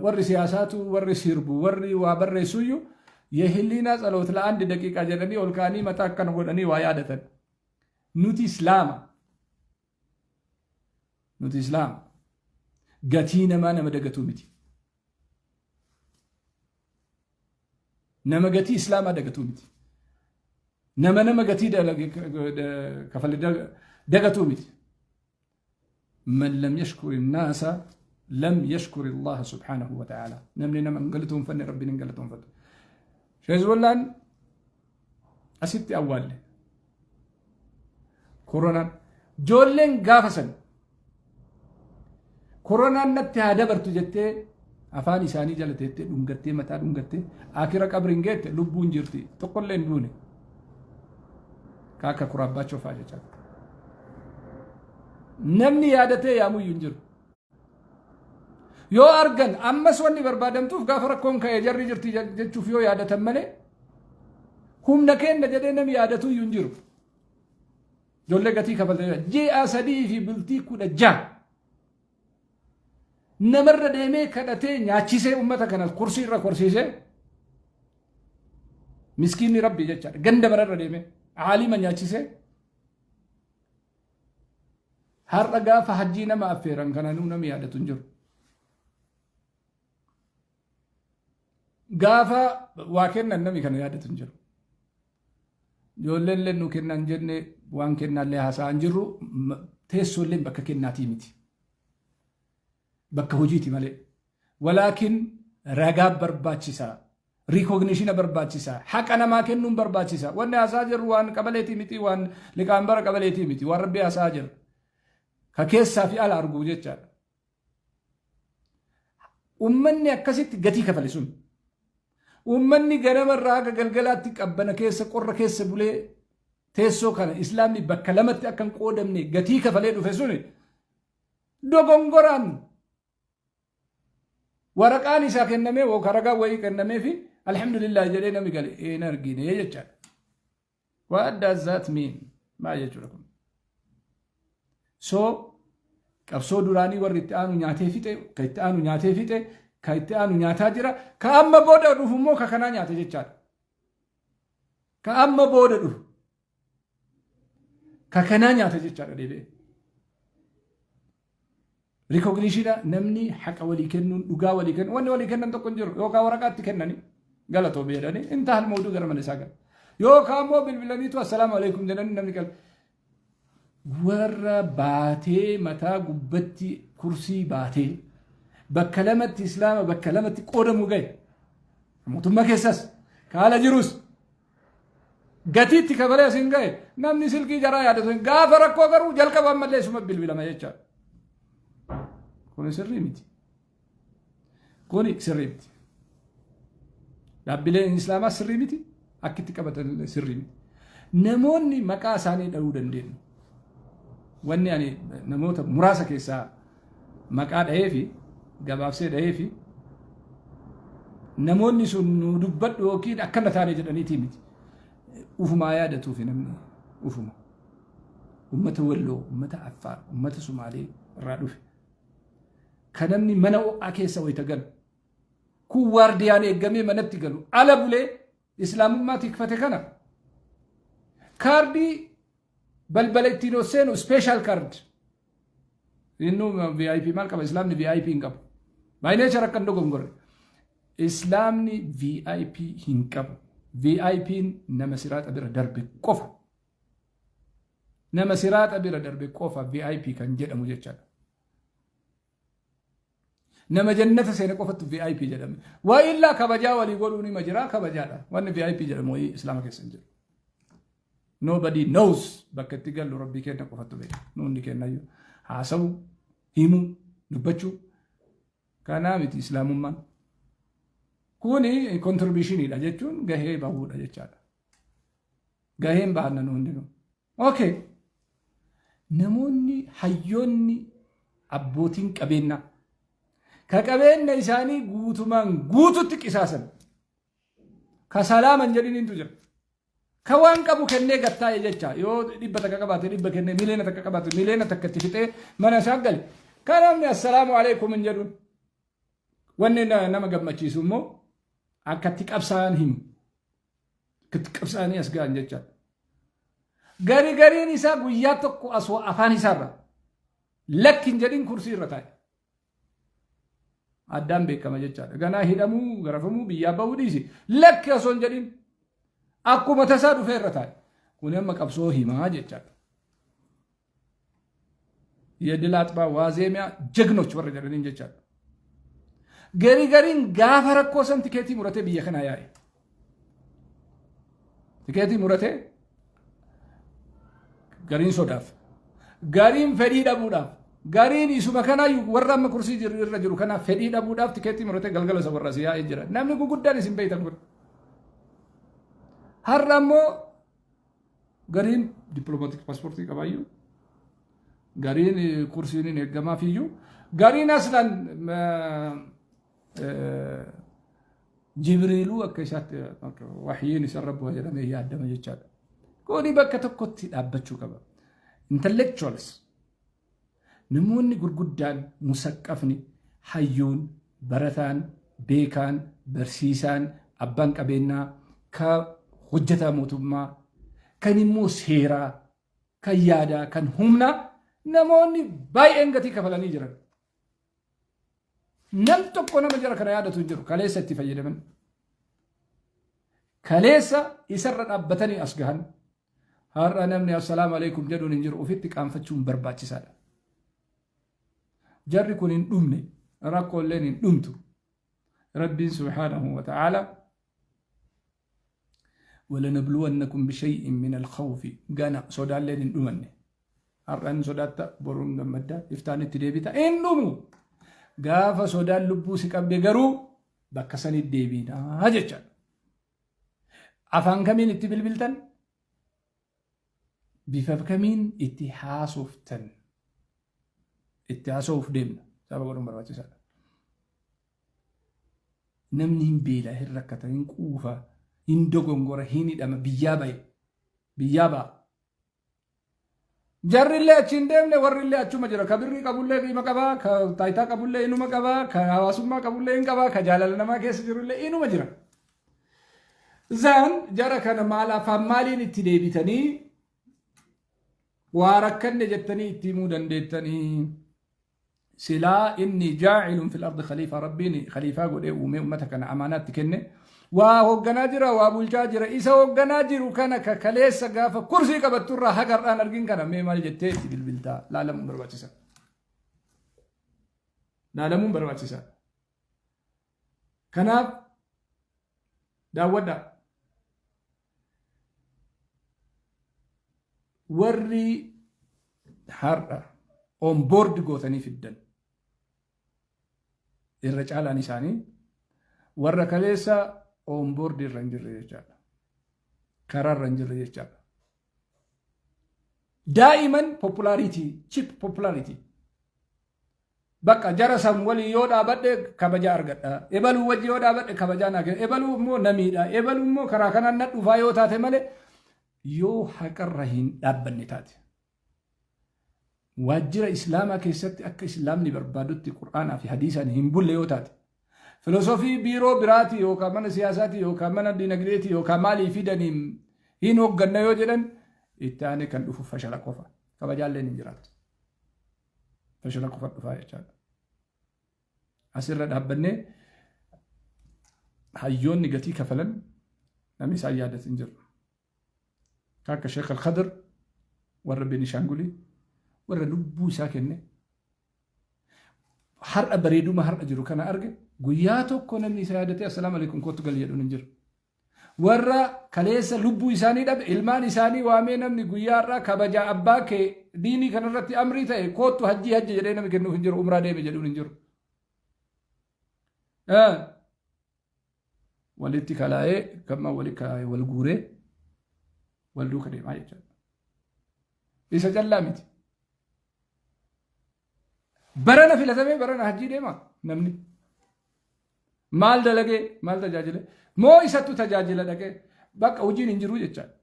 وري سياساتو وري سيربو وري وابري سويو يهلينا صلوت لأن دي دقيقة جدني والكاني متاكن قدني ويادة نوتي إسلام قتينا ما نما دقتو متي نما قتي إسلام دقتو متي نما قتي كفل دقتو متي من لم يشكر الناس لم يشكر الله سبحانه وتعالى نمني نما انقلتهم فني ربي انقلتهم فن شيز ولان أسيتي أول كورونا جولين غافسن كورونا نتي هذا برتو جتة أفاني ساني جلتة دونغتة متى دونغتة آخر كبرينجت لبون جرتي تقول لين دوني كاكا كرابة شوفا جت نمني عادته يا مو ينجر يو أرجن أما سواني بربادم توف غافر كون كي جري جرتي جتشوف يو عادته ملء هم نكين نجدين نمي عادته ينجر جولة قتي كفل جاء سدي في بلتي كود جا نمر ديمه كدته نياچيسه امته كنا كرسي را كرسيسه مسكين ربي جچا گند مرر ديمه عالم نياچيسه هر رغا فحجينا ما افيرن كنا نو نمي ياده تنجر غافا واكن نمي كنا ياده تنجر يولن لنو كنا نجن وان كنا له حسان جرو تيسولين بككناتي متي بك هجيتي مالي ولكن رقاب برباتشيسا ريكوغنيشن برباتشيسا حق أنا ما كنون برباتشيسا وانا أساجر وان قبلتي متي وان لكامبر قبلتي متي وان ربي أساجر ككيسا في آل أرقو جيتشار أمني أكسيت قتي كفلسون أمني غنم الراق قلقلاتك أبنا كيسا قرر كيسا بولي تيسو كان إسلامي بكلمت أكن قودمني قتي كفلين فسوني دوغنغوران ورقاني ساكن نمي وكرقا ويكن نمي في الحمد لله جلينا مقال إيه نرقيني يجتشال what does that mean ما يجو لكم قبصو دوراني ورّتآنو نياتي فيته كيتآنو نياتي فيته كيتآنو نياتا جرا كأما بودا رفمو ككنا نياتي جتشال كأما بودا رف ككنا نياتي جتشال ديبه ريكوغنيشن نمني حق ولي كنن دغا ولي كن وني ولي كنن تكونجر يوكا ورقات كنني غلطو بيدني انتهى الموضوع غير من ساغا يوكا مو بالبلانيتو السلام عليكم جنن نمني قال ور باتي متى غبتي كرسي باتي بكلمه اسلام بكلمه قدمو غاي موتو مكسس قال جروس غتيتي كبره سينغاي نمني سلكي جرا يادو غافر كو غرو جلكا بملس بالبلا ما يچا كوني سريمتي كوني سريمتي دابلين الاسلام سريمتي اكيد كبت سريمتي نموني مقاساني داو دندين وني يعني نموت مراسه كيسا مقاد هيفي غبابسه هيفي نموني سن دبد وكيد اكنتاني جدني تيمتي وفما يادتو في نمني وفما امته ولو امته عفار امته سومالي رادوف كنمني منو أكيسا ويتقل كو واردياني اقامي منبتي قالوا على بولي إسلام ما تكفتكنا كاردي بلبلتينو سينو سبيشال كارد إنو VIP مالك إسلامني VIP إنكب باينة شركن دوغنغور إسلامني VIP إنكب VIP نمسيرات أبير دربي كوفا نمسيرات أبير دربي كوفا VIP كان جد أموجة nama jannata seene qofatu VIP jedhame waa illa kabajaa walii godhuuni majira kabajaadha wanni VIP jedhamu wayii islaama keessa hin jiru nobody knows bakka itti gallu rabbii kenna qofatu beeka nuundi kennayyuu haasawu himu dubbachuu kanaa miti islaamummaan kuni contributionidha jechuun gahee bahuudha jechaadha gaheen bahanna nuundinu okay namoonni hayyoonni abbootiin qabeenyaa ka qabeenya isaanii guutumaan guututti qisaasan ka salaaman jedhiniintu jira ka waan qabu kennee gattaa'e jecha yoo dhibba takka qabaate dhibba kennee miliyoona takka qabaate miliyoona takka itti fixee mana isaa gale ka namni assalaamu alaikum hin jedhuun wanni nama gammachiisu immoo akkatti qabsaan himu akkatti qabsaanii as ga'an jecha gariin isaa guyyaa tokko asoo afaan isaarra lakkin jedhin kursii irra taa'e addaan beekama jechaadha ganaa hidhamuu garafamuu biyyaa bahuu dhiisi lakki osoo hin jedhin akkuma tasaa dhufee irra taa'e kun amma qabsoo himaa jechaadha የድል አጥባ ዋዜሚያ ጀግኖች ወረ ጀረኒን jechaadha gariin gaafa rakkoo san tikeetii muratee biyya kana yaa'e tikeetii muratee gariin sodaaf gariin fedhii dhabuudhaaf gariin isuma kanaayyuu warra amma kursii irra jiru kana fedhii dhabuudhaaf tikeetii muratee galgala isa warra siyaa'ee jira namni guguddaan isin beeytan kun har'a ammoo gariin diplomaatik paaspoortii qabaayyuu gariin kursiin eeggamaaf iyyuu gariin aslan jibriiluu akka isaatti waxyiin isa rabbu jedhamee yaadama jechaadha kuni bakka tokkotti dhaabbachuu qaba intellectuals namoonni gurguddaan musaqqafni hayyuun barataan beekaan barsiisaan abbaan qabeenyaa ka hojjetaa mootummaa kan immoo seeraa kan yaadaa kan humnaa namoonni baay'een gatii kafalanii jiran nam tokko nama jara kana yaadatu hin jiru kaleessa itti fayyadaman kaleessa isarra dhaabbatanii as gahan har'a namni assalaamu alaikum jedhuun hin jiru ofitti qaanfachuun barbaachisaadha jarri kun hin dhumne rakkoolleen hin dhumtu rabbiin subhaanahu wa ta'ala ولنبلونكم بشيء من الخوف غانا سودان لين دومني ارن سوداتا بورون غمدا افتان تديبيتا اندومو غافا سودان لبو سيقبد غرو بكسني ديبينا هاجچا افان كمين اتبلبلتن بفف كمين اتحاسوفتن اتحاسوف ديم سبا غورم برواچ سا نمنين بيلا هركتين قوفا indogongora hini dama biyyaba jarrille achin demne warrille achuma jira kabirri qabulle qima qaba ka taayita qabulle inuma qaba ka hawasumma qabulle in qaba ka jalala nama keessa jirulle inuma jira zan jara kana mala fammalin itti deebitanii warakkanne jettanii itti mu dandeettanii sila inni ja'ilun fil ardi khalifa rabbini khalifa gode uume ummata kana amanatti kenne waa hogganaa jira waa bulchaa jira isa hogganaa jiru kana ka kaleessa gaafa kursii qabatturraa hagardhaan argin kana mee maal jettee itti bilbiltaa laalamuun barbaachisa kanaaf daawwadha warri har'a on board gootanii fiddan irra caalaan isaanii warra kaleessa on board irra hin jirre jechaadha karaa irra hin jirre jechaadha daa'iman popularity cheap popularity bakka jara san walii yoo dhaabadhe kabajaa argadha ebaluu wajji yoo dhaabadhe kabajaa naage ebaluu immoo namiidha ebaluu immoo karaa kanaan na dhufaa yoo taate malee yoo haqarra hin dhaabbanne taate waajjira islaamaa keessatti akka islaamni barbaadutti qur'aanaa fi hadiisaan hin bulle yoo taate filosofii biiroo biraati yookaan mana siyaasaati yookaan mana dinagdeeti yookaan maalii fidaniin hin hoogganna yoo jedhan itti aanee kan dhufu fashala qofa kabajaalleen hin jiraatu fashala qofa dhufaa jechaadha asirra dhaabbannee hayyoonni gatii kafalan namni isaan yaadatu hin jiru akka Sheekh Al-Khadr warra Beenishaangulii warra lubbuu isaa kenne har'a bareeduma har'a jiru kana arge guyyaa tokko namni isa yaadatee assalaamu alaykum kootu gal jedhuun hin jiru. Warra kaleessa lubbuu isaanii dhabe ilmaan isaanii waamee namni guyyaa irraa kabajaa abbaa kee diinii kanarratti amrii ta'e kootu hajjii jedhee namni kennuuf hin jiru umraa deeme jedhuun hin jiru. Walitti kalaa'ee gamma walitti kalaa'ee wal guuree wal duuka deemaa jechuudha. Isa callaa miti. Barana filatamee barana hajjii deema namni. Maal dalagee maal tajaajile moo isattu tajaajila dhaqee bakka hojiin hin jiru jechaadha.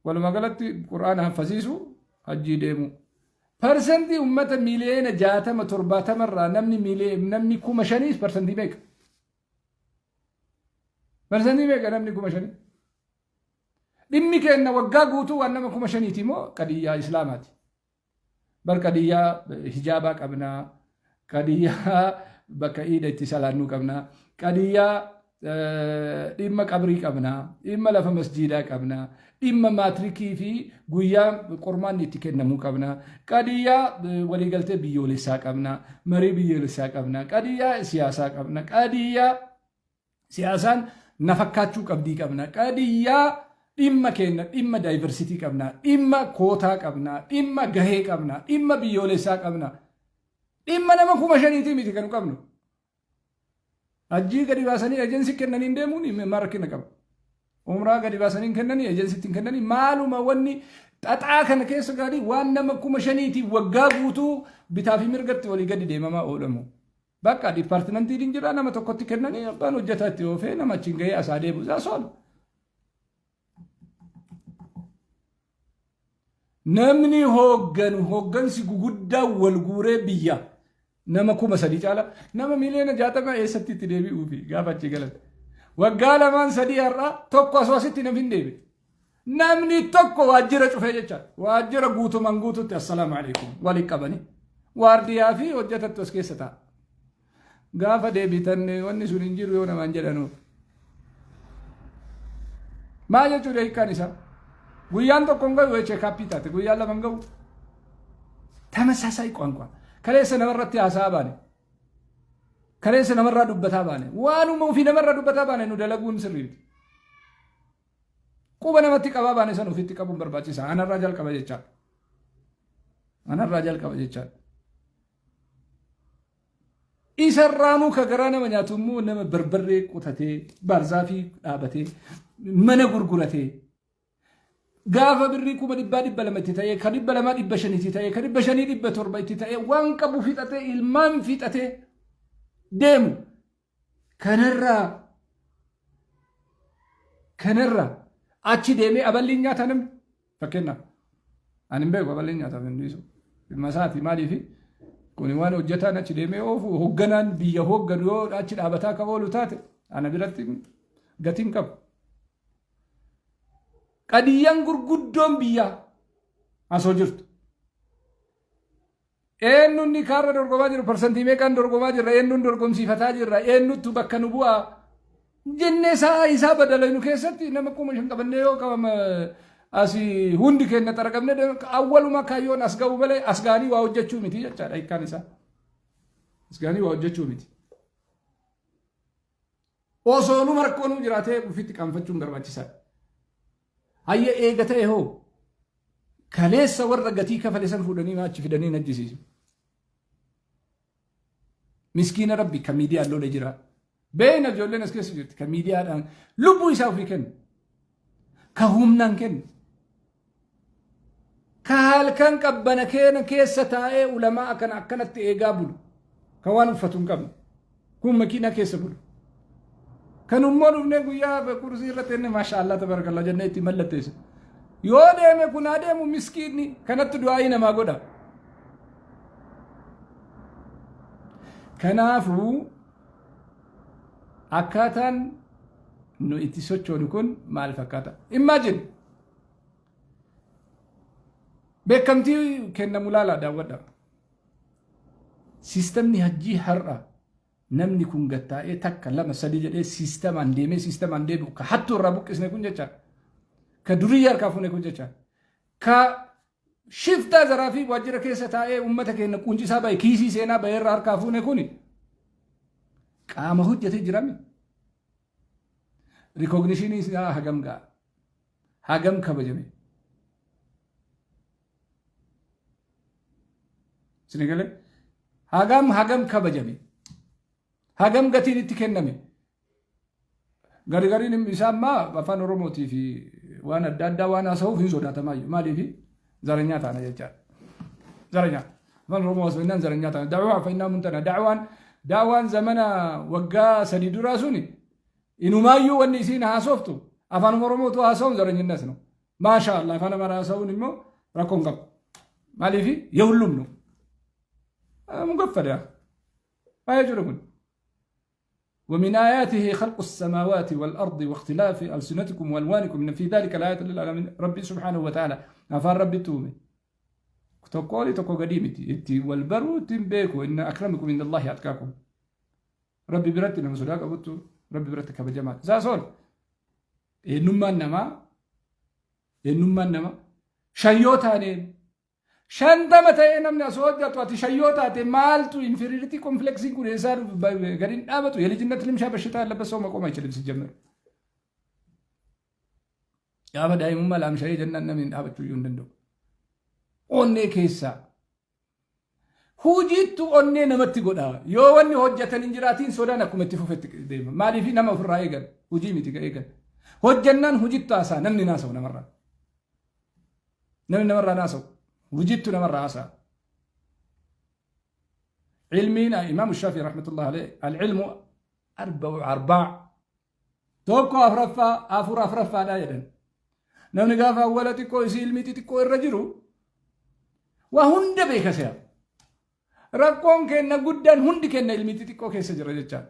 Walumaa galatti quraana haffasiisu hajjii deemu. Parsentii ummata miliyoona 60-70 irraa namni 5,000 parsentii meeqa? Parsentii meeqa namni 5,000? Dhimmi kenna waggaa guutuu waan nama 5,000 moo qadiyyaa islaamaati? Bar qadiyyaa hijaabaa qabnaa, qadiyyaa bakka iida itti salaannuu qabnaa, qadiyyaa dhimma qabrii qabnaa, dhimma lafa masjiidaa qabnaa, dhimma maatirikii fi guyyaa qormaanni itti kennamuu qabnaa, qadiyyaa waliigaltee biyyoolessaa qabnaa, marii biyyoolessaa qabnaa, qadiyyaa siyaasaa qabnaa, qadiyyaa siyaasaan nafakkaachuu qabdii qabnaa, qadiyyaa dhimma kenna, dhimma daayivarsitii qabnaa, dhimma kootaa qabnaa, dhimma gahee qabnaa, dhimma biyyoolessaa qabnaa, dhimma nama 5,000 miti kan qabnu. Hajjii gadi baasanii ejensi kennaniin deemuun maal rakkina qaba. Umraa gadi baasanii kennanii ejensiitiin kennanii maaluma wanni xaxaa kana keessa gaadii waan nama 5,000 waggaa guutuu bitaa fi mirgatti walii gadi deemamaa oolamu. Bakka dipaartimentiin jira nama tokkotti kennanii abbaan hojjetaa itti oofee nama achiin gahee asaa deebi'u isaa soolu. Namni hooggansi guguddaa wal guuree biyya nama 3,000 caala nama miliyoona 60 eessatti itti deebi'uu fi gaafa achi galan. Waggaa 2-3 har'aa tokko aswaasitti namni hin deebi'e. Namni tokko waajjira cufee jecha waajjira guutumaan guututti assalaamu alaykum walii qabanii waardiyaa fi hojjetattu as keessa ta'a. Gaafa deebitan wanni sun hin jiru yoo namaan jedhanuuf. Maal jechuudha hiikkaan isaa? Guyyaan tokko hin gahu jecha kaappii taate guyyaan lama hin gahu. Tamasaasai ቋንቋ kaleessa namarratti haasaa baane. Kaleessa namarraa dubbataa baane. Waanuma ofii namarraa dubbataa baane nu dalaguun sirriiti. Quba namatti qabaa baane san ofitti qabuun barbaachisa. Anarraa jalqaba jechaadha. Anarraa jalqaba jechaadha. Isarraanuu ka garaa nama nyaatu immoo nama barbarree qotatee baarzaafii dhaabatee mana gurguratee gaafa birrii 1,200 itti ta'ee kan 200,500 itti ta'ee kan 500,700 itti ta'ee waan qabu fixatee ilmaan fixatee deemu kanarraa achi deemee aballiin nyaata namni fakkeenyaaf ani hin beeku aballiin nyaataaf hin dhiisu ilma isaati maaliifi kun waan hojjetaan achi deemee oofu hoogganaan biyya hoogganu yoo achi dhaabataa akka oolu taate ana biratti gatiin qabu. Qadiyyaan gurguddoon biyyaa asoo jirtu. Eenyuun kaarra dorgomaa jiru parsantii meeqaan dorgomaa jirra eenyuun dorgomsiifataa jirra eenyutu bakka nu bu'aa jennee isaa badalanu keessatti nama 5,000 qabannee yoo qabama asii hundi keenya xaraqabne awwaluma kaayyoon as ga'u malee as gaanii waa hojjechuu miti jechaadha hiikkaan isaa. As gaanii waa hojjechuu miti. Osoo nu marqoonuu jiraatee ofitti qaanfachuun barbaachisaadha. Hayya eega ta'e hoo kaleessa warra gatii kafale san fuudhanii achi fidanii najjisiisu. Miskiina rabbi kan miidiyaan lola jira. Beena ijoolleen as keessa jirti kan miidiyaadhaan lubbuu isaa ofii kennu. Ka humnaan kennu. Ka halkan qabbana keessa taa'ee ulamaa akkanatti eegaa bulu. Ka waan uffatu hin qabne. Kun makiinaa keessa bulu. Kan ummoo dhufnee guyyaa kursii irratti inni maashaallah tabarakallah jennee itti mallatteessu. Yoo deeme kun adeemu miskiinni kanatti du'aayii namaa godha. Kanaafuu akkaataan nu itti sochoonu kun maal fakkaata? Imagine beekamtii kennamu laalaa daawwadha. Siistemni hajjii har'a namni kun gattaa'ee takka 2-3 jedhee siistemaan deebi'u ka hattuu irraa buqqisne kun jechaadha. Ka durii harkaa fuune kun jechaadha. Ka shifta zarafi wajjira keessa taa'ee ummata keenya quncisaa bahe kiisii seenaa bahe irraa harkaa fuune kuni qaama hojjetee jirame recognition isaa hagam kabajame sinigale hagam kabajame hagam gatiin itti kenname gariin isaamma afaan Oromootii fi waan adda addaa waan haasa'uuf hin sodaatamayyu maaliif zaranya taana jecha zaranya afaan Oromoo wasbinaan zaranya taana da'waa fa innaa muntana da'waan zamana waggaa sadii duraa suni inumayyuu wanni isiin haasoftu afaan Oromootu haasa'uun zaranyinnas no maasha Allah afaan Amaaraa haasa'uun immoo rakkoon qabu maaliif የሁሉም ነው مقفدة ما يجرون ومن آياته خلق السماوات والأرض واختلاف ألسنتكم وألوانكم إن في ذلك الآيات للعالمين ربي سبحانه وتعالى نفار ربي تومي تقولي تقو قديمتي إتي والبرو تنبيكو إن أكرمكم عند الله أتقاكم ربي برتنا مسوداك أبوتو ربي برتك بجمال زاسول إنما شيوتانين شندمة إنما نسوجت وتشيوتات مالتو inferiority complex يكون إنسان قرين آبتو يلي جنة المشابه الشتاء لبسوا ما قوم يشلب سجمر يا بدأ يوم ما لام شيء جنة من آبتو يوندو أني كيسا هوجيتو أني نمتي قدا يواني هوجة الإنجراتين سودانا كمتفو فتك ديما ما لي في نما في الرأيقل هوجيمي تكايقل هوجنان هوجيتو أسا نمني ناسو نمرة ناسو وجدت مرة عسى علمنا إمام الشافعي رحمة الله عليه العلم أربع توقع أفرفا لا يدن نمني قافا أولتكو يسي علمي تكو الرجل وهند بيك سيا رقون كينا قدان هند كينا علمي تكو كيسا جرجتشان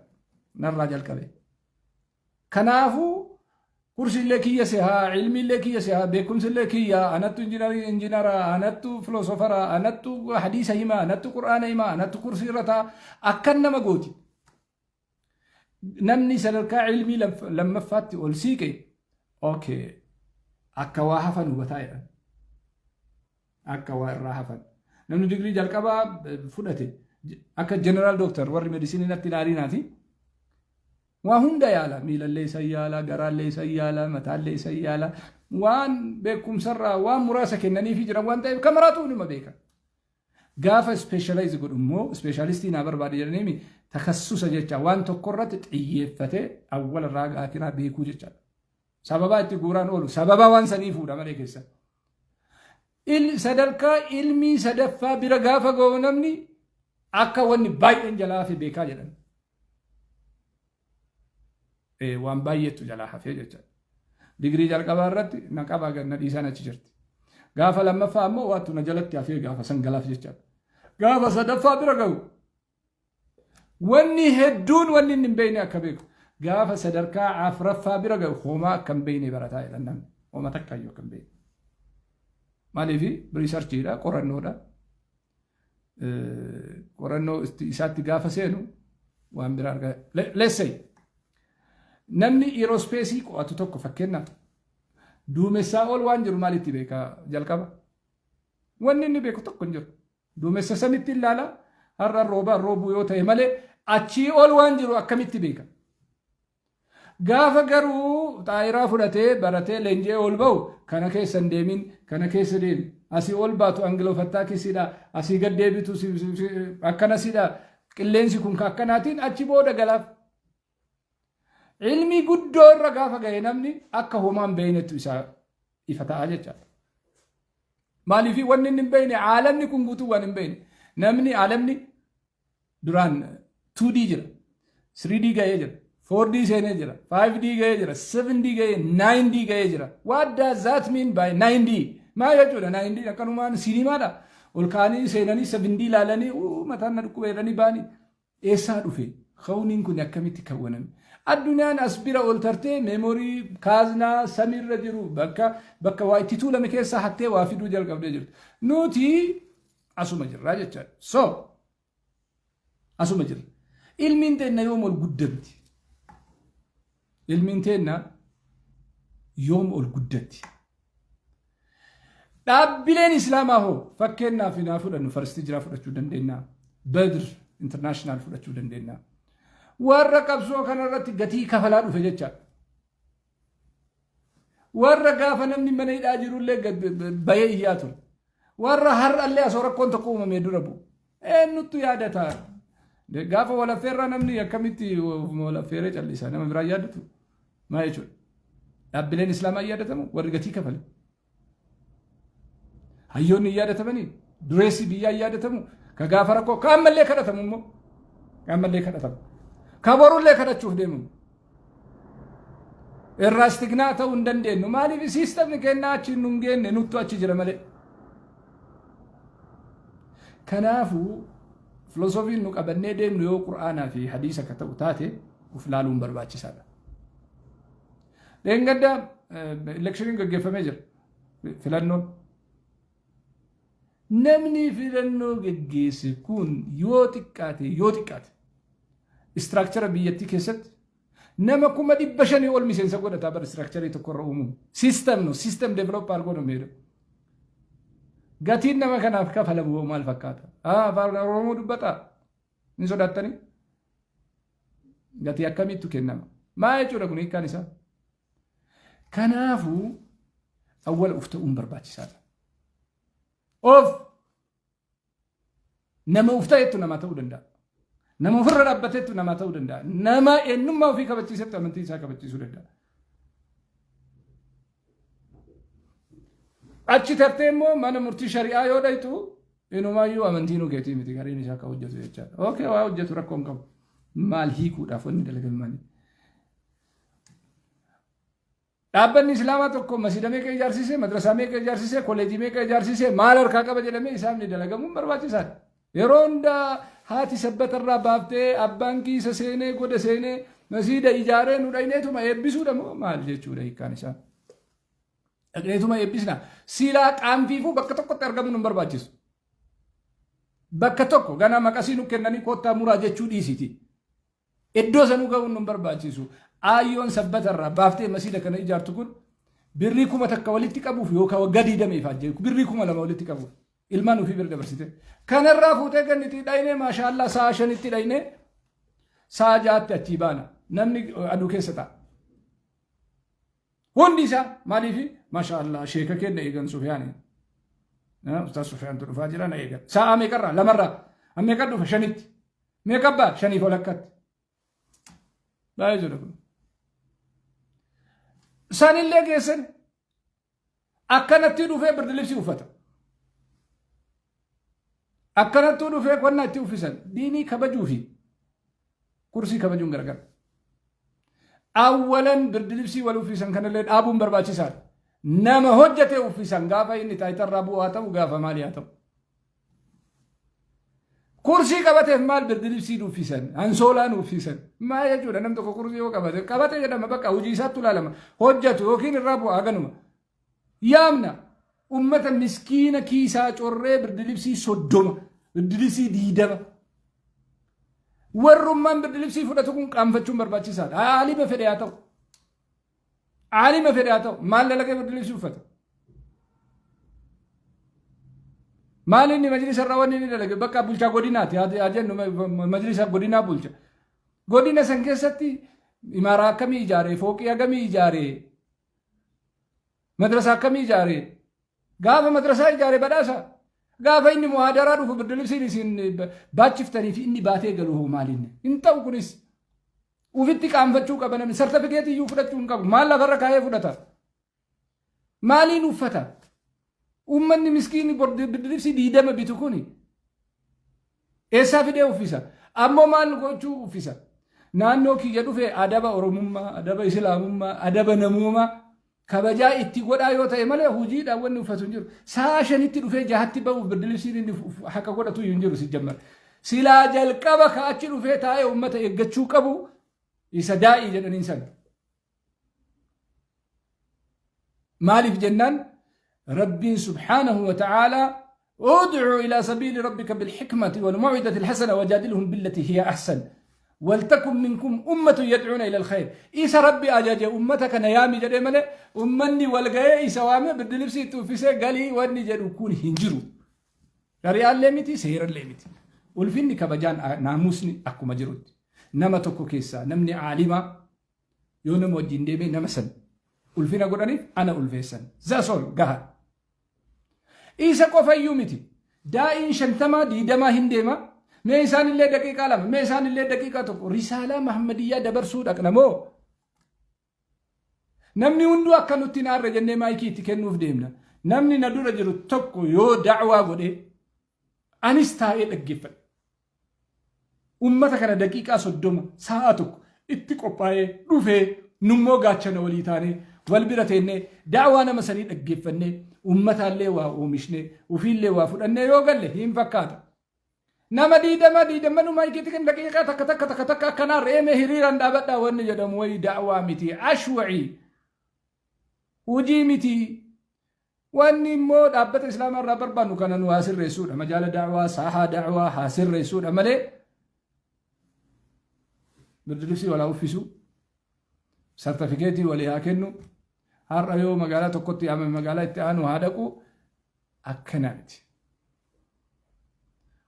نرراجل كبه كنافو كرسي لكية سها علمي لكية سها بكم سلكية أنتو إنجنيرا أنتو فلسفرا أنتو حديث هما أنتو قرآن هما أنتو كرسي رتا أكن مقوتي نمني سلكا علمي لما فاتي والسيكي أوكي أكا واحفا وبتايا أكا واحفا نمني ديجري جالكابا فلتي أكا جنرال دكتور وري مديسيني نتي ناريناتي وهند يالا ميل اللي سيالا قرا اللي سيالا متى اللي سيالا وان بكم سرا وان مراسك انني في جرا وان كاميراتو ما بيكا غافا سبيشالايز يقول مو سبيشاليستي نابر بعد يرنيمي تخصص جتا وان تقرت طيفته اول راغ اخرا بيكو جتا سببات قران اولو سببا وان سنيفو دا ملكيسا صدركا علمي صدفا بيرا غافا غونمني اكا وني باي انجلا في بيكا جدن وان بايتو جلا حفي جتا ديغري جال قبارت نقبا غن ديسانا جرت غافا لما فامو واتو نجلت يا في غافا سنغلاف جتا غافا صدفا برغو وني هدون وني نبيني اكبيك غافا صدركا عفرفا برغو خوما كم بيني برتا لنم وما تكايو كم بين مالي في بريسيرش دا قرنو دا قرنو استيسات غافا سينو وان برارغا لسي namni aerospace qo'atu tokko fakkeenya duumessaa ol waan jiru maalitti beeka jalqaba wanni inni beeku tokko hin jiru duumessa sanitti ilaala har'a roobuu yoo ta'e malee achii ol waan jiru akkamitti beeka gaafa garuu xaayiraa fudhatee baratee leenjee ol ba'u kana keessa hin deemin kana keessa deemi asii ol baatu angiloofattaa kisidha asii gad deebitu akkanasidha qilleensi kun akkanaatiin achi booda galaaf علمي قدور رقافة قاية نمني أكا همان بينتو إسا إفتاء جيجا مالي في ونن بيني عالمني كن قوتو ونن بيني نمني عالمني دران 2D جرا 3D قاية جرا 4D سينة جرا 5D قاية جرا 7D قاية 9D قاية جرا What does that mean by 9D؟ ما يجونا 9D نكانو مان سينما دا والكاني سيناني 7D لالاني ومتانا ركو بيراني باني إيسا رفي خونين كن يكامي تكونن الدنيا أسبيرا أولترتي ميموري كازنا سمير رجرو بكا وايتيتو لما كيسا حتى وافدو جل قبل جل نوتي أسو مجر راجة سو أسو مجر علمين تينا يوم القدبتي علمين تينا يوم القدبتي dhaabbileen islaamaa hoo fakkeenyaaf naa fudhannu farstii jira fudhachuu dandeenya Badr international fudhachuu dandeenya warra qabsoo kanarratti gatii kafalaa dhufe jecha warra gaafa namni mana hidhaa jirullee bayee iyyaa ture warra har'allee asoo rakkoon tokko uumamee dura bu'u eenyutu yaadata gaafa walaffeerraa namni akkamitti walaffeeree callisaa nama biraa yaadatu maa jechuudha dhaabbileen islaamaa yaadatamu warri gatii kafale hayyoonni yaadatamanii dureessi biyyaa yaadatamu ka gaafa rakkoo ka ammallee kadhatamu immoo ka ammallee kadhatamu ka borullee kadhachuuf deemu irraa istignaa ta'uu hin dandeenyu maaliif siistamni kennaa achi nu hin geenne nuttu achi jira malee kanaafuu filoosofiin nu qabannee deemnu yoo qur'aanaa fi hadiisa ka ta'u taate uf laaluun barbaachisaadha dheengadda elekshiniin gaggeeffamee jira filannoon namni filannoo gaggeesse kun yoo xiqqaate istiraakchara biyyattii keessatti nama 500,000 ol miseensa godhataa bar istiraakcharii tokkorra uumuun siistem deeveloop argoonu meedha gatiin nama kanaaf kafalamu maal fakkaata afaan oromoo dubbataa hin sodaattanii gatii akkamiittu kennama maa jechuudha kun hiikkaan isaa kanaafuu awwala uf ta'uun barbaachisaadha of nama uf ta'etu nama ta'uu danda'a nama ofirra dhaabbatetu nama ta'uu danda'a nama eenyummaa ofii kabachiisetu amantii isaa kabachiisuu danda'a achi tartee immoo mana murtii shari'aa yoo dhaytu inumaayyuu amantiin ogeetii miti gariin isaa akka hojjetu jechaadha okay waa hojjetu rakkoon qabu maal hiikuudhaaf wanni dalagan maali dhaabbanni islaamaa tokko masjida meeqa ijaarsisee madrasaa meeqa ijaarsisee kolleejii meeqa ijaarsisee maal harkaa qaba jedhamee isaaf ni dalagamuun barbaachisaadha yeroo hundaa haati sabbatarraa baaftee abbaan kiisa seenee goda seenee masjida ijaaree nu dhayneetuma eebbisuudha moo maal jechuudha hiikkaan isaa dhaqneetuma eebbisna silaa qaanfiifuu bakka tokkotti argamuun hin barbaachisu bakka tokko ganaa maqasii nu kennanii koottaa muraa jechuu dhiisiti iddoo sanuu ga'uun nu hin barbaachisu ayyoon sabbatarraa baaftee masjida kana ijaartu kun birrii 1,000 takka walitti qabuuf yookaan gadi dameef ajjeeku birrii 2,000 walitti qabuuf ilmaan ofii bira dabarsite kanarraa fuutee gannitii dhaynee maashaallah sa'a 5tti dhaynee sa'a 6tti achii baana namni aduu keessa ta'a hundi isaa maaliif maashaallah sheeka kenna eegan Sufyaanii ustaas Sufyaan dhufaa jira na eegan sa'a meeqarraa lamarraa meeqa dhufa 5tti meeqa baa 5 olakkatti baay'ee jira kun sanillee geessan akkanatti dhufee birdilibsi uffata akkanatti dhufee qonna itti uffisan diinii kabajuu fi kursii kabajuun gargar awwalan birdilibsii wal uffisan kanallee dhaabuun barbaachisaadha nama hojjatee uffisan gaafa inni taayitarraa bu'aa ta'u gaafa maalii haa ta'u kursii qabateef maal birdilibsii uffisan ansoolaan uffisan maa jechuudha nam tokko kursii yoo qabate jedhama bakka hojii isaatti ilaalama hojjatu yookiin irraa bu'aa ganuma yaamna ummata miskiina kiisaa corree birdilibsii 30 birdilibsii 20 warrummaan birdilibsii fudhatu kun qaanfachuun barbaachisaadha aalima fedhe haa ta'u maal dalagee birdilibsii uffata maal inni majlisa irraa wanni inni dalage bakka bulchaa godinaati ajennu majlisa godinaa bulcha godina san keessatti imaaraa akkamii ijaaree fooqii hagamii ijaaree madrasaa akkamii ijaaree gaafa madrasaa ijaaree badhaasa gaafa inni muhaadaraa dhufu birdilibsiin isin baachiftanii fi inni baatee galu maalinni hin ta'u kunis ufitti qaanfachuu qaba namni sartifikeetii iyyuu fudhachuu hin qabu maal lafarra kaayee fudhata maaliin uffata ummanni miskiini birdilibsii 20 bitu kuni eessaa fidee uffisa ammoo maal gochuu uffisa naannoo kiyya dhufe adaba oromummaa adaba islaamummaa adaba namummaa kabajaa itti godhaa yoo ta'e malee hojiidhaan wanni uffatu hin jiru sa'a 5tti dhufee 6tti ba'uuf birdilibsiin inni haqa godhatu hin jiru sijjammar silaa jalqaba ka'achi dhufee taa'ee ummata eeggachuu qabu isa daa'ii jedhaniin san maaliif jennaan ربي سبحانه وتعالى ادعو إلى سبيل ربك بالحكمة والموعظة الحسنة وجادلهم بالتي هي أحسن ولتكن منكم أمة يدعون إلى الخير إيسا ربي أجاج أمتك نيامي جدي ملي أمني والغاية إيسا وامي بدلبسي توفيسي قالي واني جدو كون هنجرو ريال ليمتي سير الليمتي والفيني كبجان ناموسني أكو مجرود نما توكو كيسا نمني عالمة يونم وجين ديبي نمسن والفينا قراني أنا ألفيسن زاسول قهر إيسا قفا يومتي دائن شنتما دي دما هندما ميسان اللي دقيقة لما ميسان اللي دقيقة تقو رسالة محمدية دبر سودك نمو نمني وندو أكنو تنار جنة مايكي تكنو في ديمنا نمني ندور جرو تقو يو دعوة قده أنستايل الجفل أمتك أنا دقيقة صدوما ساعتك اتقو باي روفي نمو غاتشنا وليتاني والبرتين دعوانا مسانيد الجفلني أمتها اللي ومشني وفي اللي وفلني يوغل له هم فكاتا نما ديدما نما يكتكن دقيقة تك كنا ريمه هريران دابتا وني جدم وي دعوة متي أشوعي وجي متي واني مو دابت إسلام الرابر بانو كان نواسر رسول مجال دعوة ساحة دعوة حاسر رسول أمالي بدرسي ولا أوفيسو سرتفيكيتي وليها كنو هر أيو مقالة تقوتي أمام مقالة اتعانو هادكو أكنانتي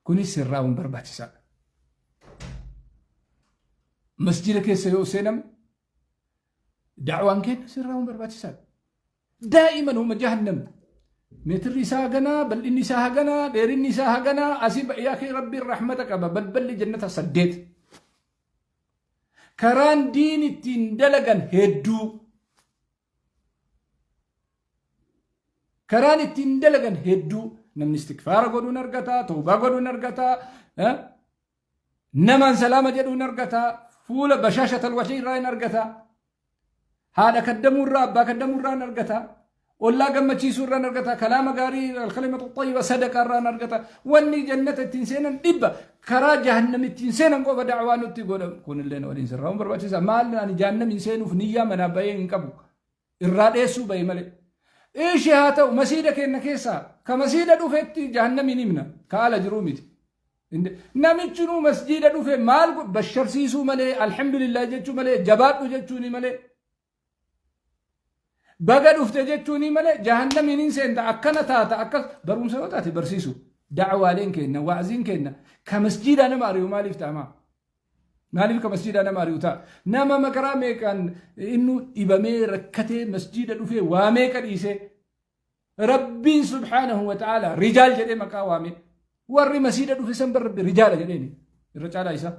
كوني سراون برباتيسا مسجد كيس يو سينم دعوان كين سراون برباتيسا دائما هم جهنم متر ساغنا بل اني ساغنا دير اني ساغنا اسيب يا اخي ربي رحمتك بل جنة سديت كران دين التندلغن هدو كران التندلغن هدو نمن استغفار قدو نرغتا توبة قدو نرغتا نمن سلامة جدو نرغتا فول بشاشة الوجه راي نرغتا هذا كدمو الرا با كدمو الرا نرغتا ولا قم تشيسو الرا نرغتا كلام غاري الكلمة الطيبة صدق الرا نرغتا واني جنة التنسينا دبا كرا جهنم التنسينا قوة دعوانو تقول كون اللين ولين سرهم برباتيسا مالنا أن جهنم إنسانو في نية منابين انقبو الراديسو باي ملي إيش هاتو مسيدك إنكيسا كمسيدة دوفتي جهنم نمنا كالا جرومتي نمتشنو مسجد دوفه مال بشر سيسو ملي الحمد لله جتشو ملي جبات جتشوني ملي بقى دفت جتشوني ملي جهنم ينسى انت أكنا تاتا أكس بروم سواتاتي برسيسو دعوة لين كينا وعزين كينا كمسجد أنا ماريو مالي فتاما مالي كمسجد أنا ماريو تا نما مكرامي كان إنو إبامي ركتي مسجد دوفه وامي كريسي ربي سبحانه وتعالى رجال جدي مكاوامي ورّي مسيدة في سنبر رجال جديني الرجال عيسى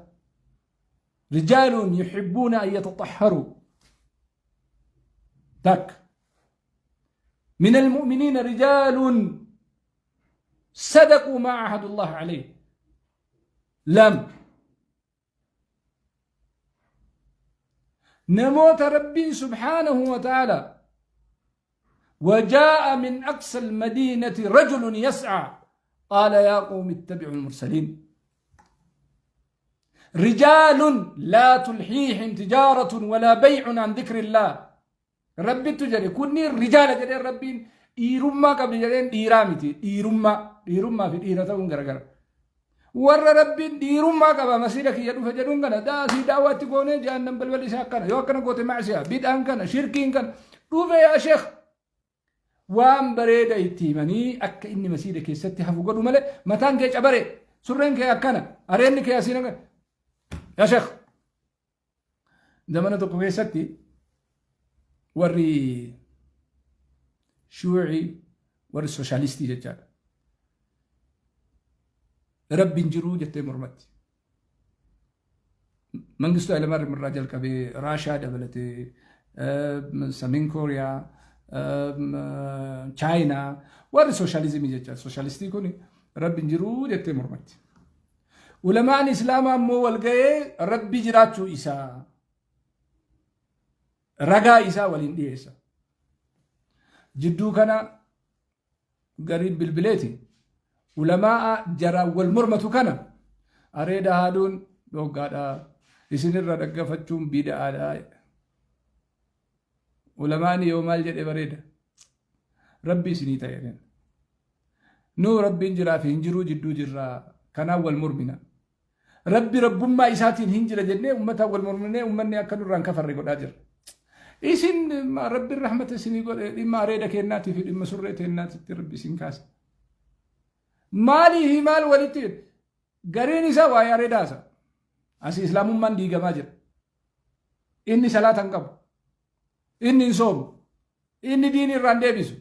رجال يحبون أن يتطهروا تك من المؤمنين رجال صدقوا ما عهد الله عليه لم نموت ربي سبحانه وتعالى وجاء من أقصى المدينة رجل يسعى قال يا قوم اتبعوا المرسلين رجال لا تلهيهم تجارة ولا بيع عن ذكر الله ربي تجري كوني رجال جدي ربي إيرما قبل جدين إيرامتي إيرما في إيرتهم غرغر ور ربي إيرما قبل مسيرك يدو فجدون كنا دا سي دعوات كونه جهنم بلبل ساكن يو كنا قوت معسيا بدعن كنا شركين كنا دوفي يا شيخ وام بريدا يتيمني أك إني مسيرة كيستي حفظوا ملء متان كيش أبري سرين كي أكنا أرين كي أسينا يا شيخ زمانة كيستي وري شيوعي وري سوشياليستي جتال رب انجرو جتة مرمتي منقصتو على مر من راجل كبي راشا دبلتي سمين كوريا چاينا ور سوشياليزم يجا سوشياليستي كوني رب انجرو جت مرمت علماء الاسلام مو ولغي ربي جراتو عيسى رغا عيسى ولين ديسا جدو كان غريب بالبليتي علماء جرا والمرمت كان اريد هادون دوغادا اسنر دغفتوم بيدا ولماني يوم الجد بريدة ربي سنيتا يعني نو ربي انجرا في انجرو جدو جرا كان أول مرمنا ربي ربما إساتين هنجل جنة أمتها والمؤمنين أمني أكلوا ران كفر يقول أجر إسن ما ربي الرحمة سني يقول إما أريدك الناتي في إما سريت الناتي تربي سنكاس مالي هي مال ولتين قرين إسا ويا ريداسا أسي إسلام من ديجا ماجر إني صلاة أنقب إني صوم إني ديني رانديبسو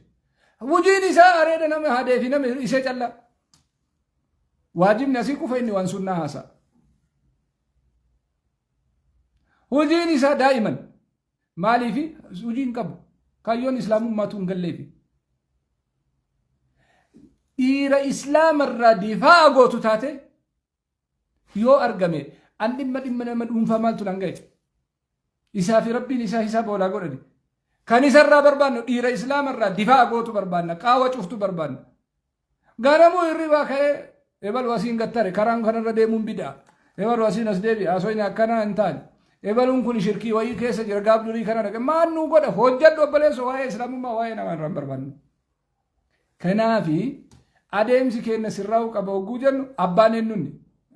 وجين إسا أريدنا ما هدفنا إسا جل واجب نسيكو فإني وانسونا هاسا وجين إسا دائما مالي في وجين قبو كايون إسلام ما تنقل في إيرا إسلام الردفاع قوتو تاتي يو أرقمي أندم مدن فمال تلانجي إسا في ربي إسا حساب ولا قولي كان إسا الرا بربان إيرا إسلام الردفاع قوتو بربان قاوة شفتو بربان غانمو إربا كأي إبال واسين قطاري كرام كان رديمون بدا إبال واسين أسدبي أسوين أكنا انتان إبالون كوني شركي وأي كيسة جرقاب دوري كنا رك ما نو قد حجت وبلس وهاي إسلام ما وهاي نمان رام بربان كنا في أدم سكين سراو كابو جوجن أبان النوني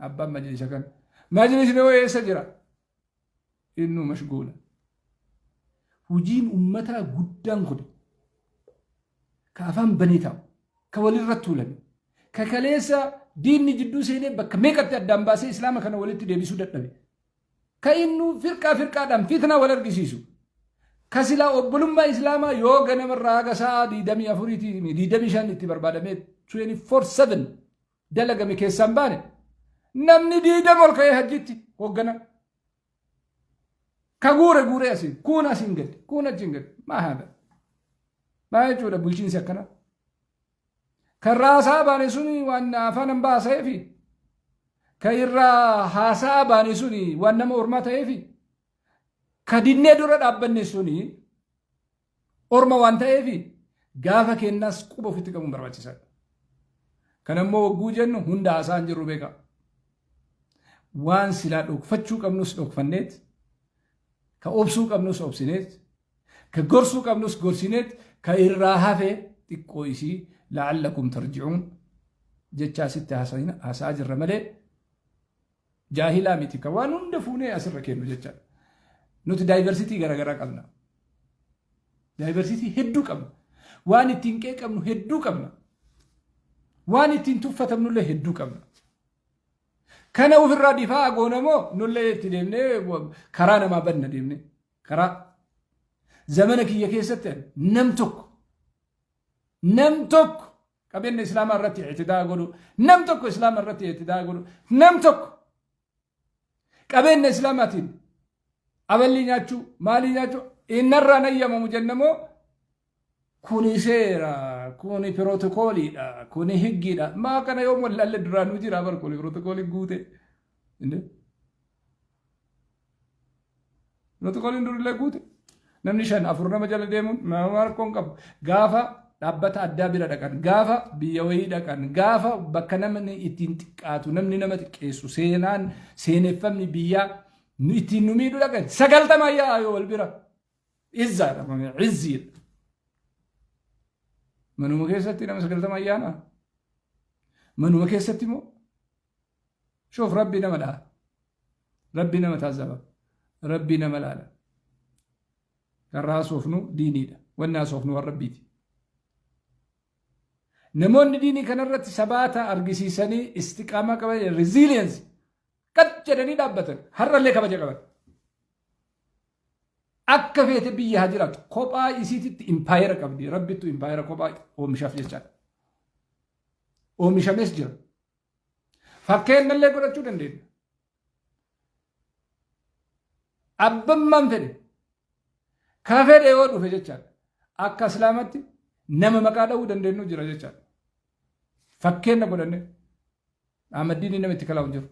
أبان مجلس كان مجلس نوى يسجرا إنه مشغول وجين أمتها قدام خد كافهم بنيتهم كولي الرتولن ككليسا دين جدو سيني بك ميكت الدنباسي إسلام كان ولدت دي بسودة نبي كإنه فرقة دم فتنة ولرقسيسو كسلا أبلما إسلاما يوغا نمر راغا سا دي دمي أفوريتي دي دمي شان اتبار بادمي 24/7 دلقا مكي سنباني نمني دي دمر كي هجيتي وغنا كغورة غورة أسين كونا سنجد كونا جنجد ما هذا ما يجود بلجين سكنا كراسا باني سوني وانا فانم باسا في كيرا حاسا باني سوني وانا مورماتا في كدينة دورة أبني سوني أورما وانتا في غافا كناس كوبا فيتكا مبرباتي سا كان مو وجوجن هندا أسان جرو بيكا وان سلا دوك فتشو كمنوس دوك فنيت كأوبسو كمنوس أوبسينيت كغرسو كمنوس غرسينيت كإرها في تكويسي لعلكم ترجعون جتشا ستة حساج الرملة جاهلا ميتي كوانون دفوني أسر كينو جتشا نوت دايفرسيتي غرغرا قبنا دايفرسيتي هدو قبنا واني تنكي قبنا هدو قبنا واني تنتوفة منو هدو قبنا كان وفي الرادفاء قونمو نولي تديمني كرانا ما بدنا ديمني كرا زمنك يكيست نمتك قبل الإسلام الرتي اعتداء قولوا نمتك إسلام الرتي اعتداء قولوا نمتك قبل الإسلاماتين أولي ناتشو مالي ناتشو إن الرانا يما مجنمو كوني سيرا كوني بروتوكولي كوني هجي ما كان يوم ولا اللي درانو جيرا بركولي بروتوكولي قوتي بروتوكولي ندور اللي قوتي نمنيشان أفرنا مجال ديمون ما ماركون قب غافا dhaabbata addaa bira dhaqan gaafa biyya wayii dhaqan gaafa bakka namni ittiin xiqqaatu namni nama xiqqeessu seenaan seeneffamni biyyaa ittiin nu miidhu dhaqan 90 yaa'aa wal bira izzaadha izziidha manuma keessatti nama 90 yaa'aa manuma keessatti immoo shoof rabbi nama dha'a rabbi nama taazaba rabbi nama laala karraa soofnu diiniidha wannaa soofnu waan rabbiiti نمون ديني كان رت سباتا أرجسيسني استقامة كمان resilience قد جدني دابتن هر اللي كبجة كمان أكفيت بيه هجرات كوبا يسيت إمباير كبدي ربي تو إمباير كوبا هو مشاف يجار هو مشاف يسجر فكين اللي قرأ شو دندين أبم من فدي كافر أيوة وفي جار أكا سلامتي نما مكادا ودندين نجرا جار فكين نقولني أمديني نمت كلام جر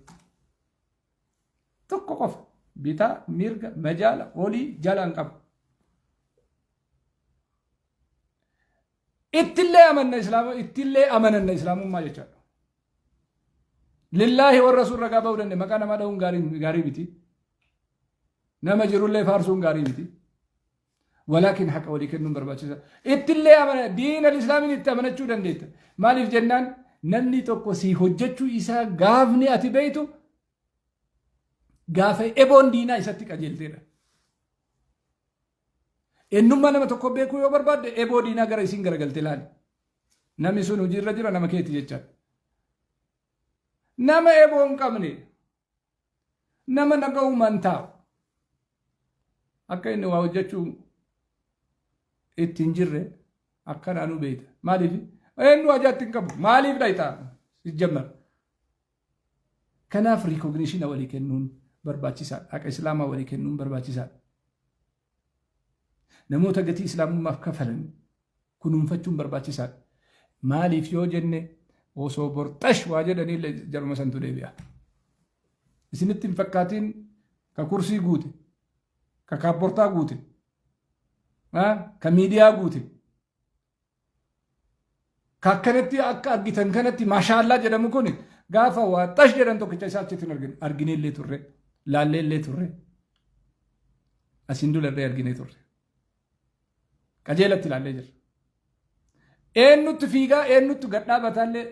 تكوف بيتا ميرجا مجال أولي جالان كم اتلي أمن الإسلام اتلي أمن الإسلام ما يجار لله والرسول رقابه ودني مكان ما دون غاري بيتي نما جرول لي فارسون غاري بيتي ولكن حق ولي كن نمبر باتشا اتلي أمن دين الإسلام نتأمن شو دنديت مالف جنان نمني توكو سي حجتشو إسا غافني أتبيتو gaafa eboon diinaa isatti qajeelteedha. Eenyummaa nama tokko beekuu yoo barbaadde eboo diinaa gara isiin garagaltee ilaali. Namni sun hojiirra jira nama keeti jechaadha. Nama eboo hin qabne nama naga'umaan taa'u akka inni waa hojjechuu ittiin jirre akkanaanuu beekta. Maaliif? Eenyu ajaatti hin qabu. Maaliif dhayitaa? Sijjammar. Kanaaf rikoogniishina walii kennuun barbaachisaadha. Haqa islaamaa walii kennuun barbaachisaadha. Namoota gatii islaamummaaf kafalan kunuunfachuun barbaachisaadha. Maaliif yoo jenne osoo borxash waa jedhanii jaruma santu deebi'a. Isinitti hin fakkaatiin ka kursii guute, ka kaabbortaa guute, ka miidiyaa guute, ka akkanatti akka argitan kanatti maashaallaa jedhamu kun gaafa waa xash jedhan tokkicha isaa achitti arginee illee turre, laallee illee turre, asiin dura illee arginee turre. Qajeelatti ilaallee jirra. Eenyutti fiigaa eenyutti gadhaabataallee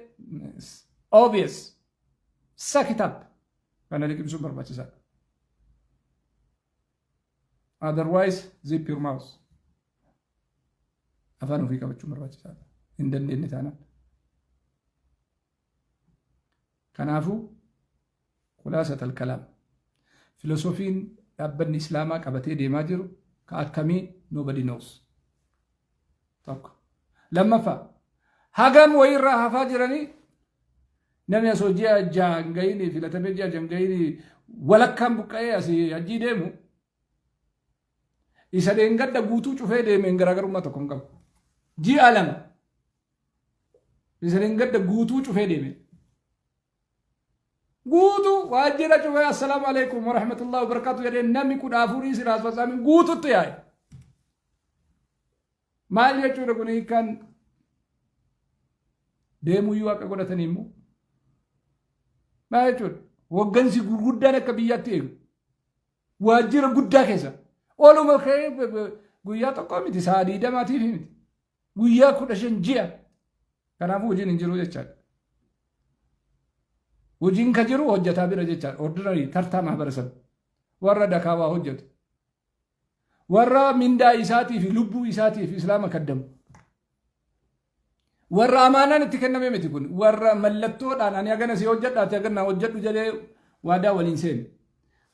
obvious sakitab kana liqimsuun barbaachisaadha. Otherwise zip your mouth. Afaan ofii qabachuun barbaachisaadha. Hin dandeenye taanaan. Kanaafuu khulaasatul kalaam filosoofiin dhaabbanni islaamaa qabatee deemaa jiru ka akkamii nobody knows. Tokko. Lammaffaa hagam wayirraa hafaa jiranii namni asoo ji'a jaan gahini filatamee ji'a jaan gahini walakkaan buqqa'ee asii hajjii deemu isa deengadda guutuu cufee deemeen garaagarummaa tokko hin qabu. Ji'a lama isa deengadda guutuu cufee deemeen. Guutuu waajjira cufee assalaamu alaikum wa rahmatullahi wa barakaatu jedhee namni kudha afurii siraas fassaamin guututti yaa'e. Maal jechuudha kun kan deemuyyuu akka godhatanii immoo maal jechuudha waggansi gurguddaan akka biyyaatti eegu waajjira guddaa keessa ooluma guyyaa tokko miti sa'a 20 miti guyyaa 15 ji'a kanaafuu hojiin hin jiru jechaadha. Hojiin ka jiru hojjetaa bira jechaadha. Ordinary tartaa maabarasab warra dakaawaa hojjetu. Warra mindaa isaatii fi lubbuu isaatii fi islaama kaddamu. Warra amaanaan itti kenname miti kun. Warra mallattoodhaan ani hagana si hojjedhaati hagana hojjedhu jedhee waadaa waliin seene.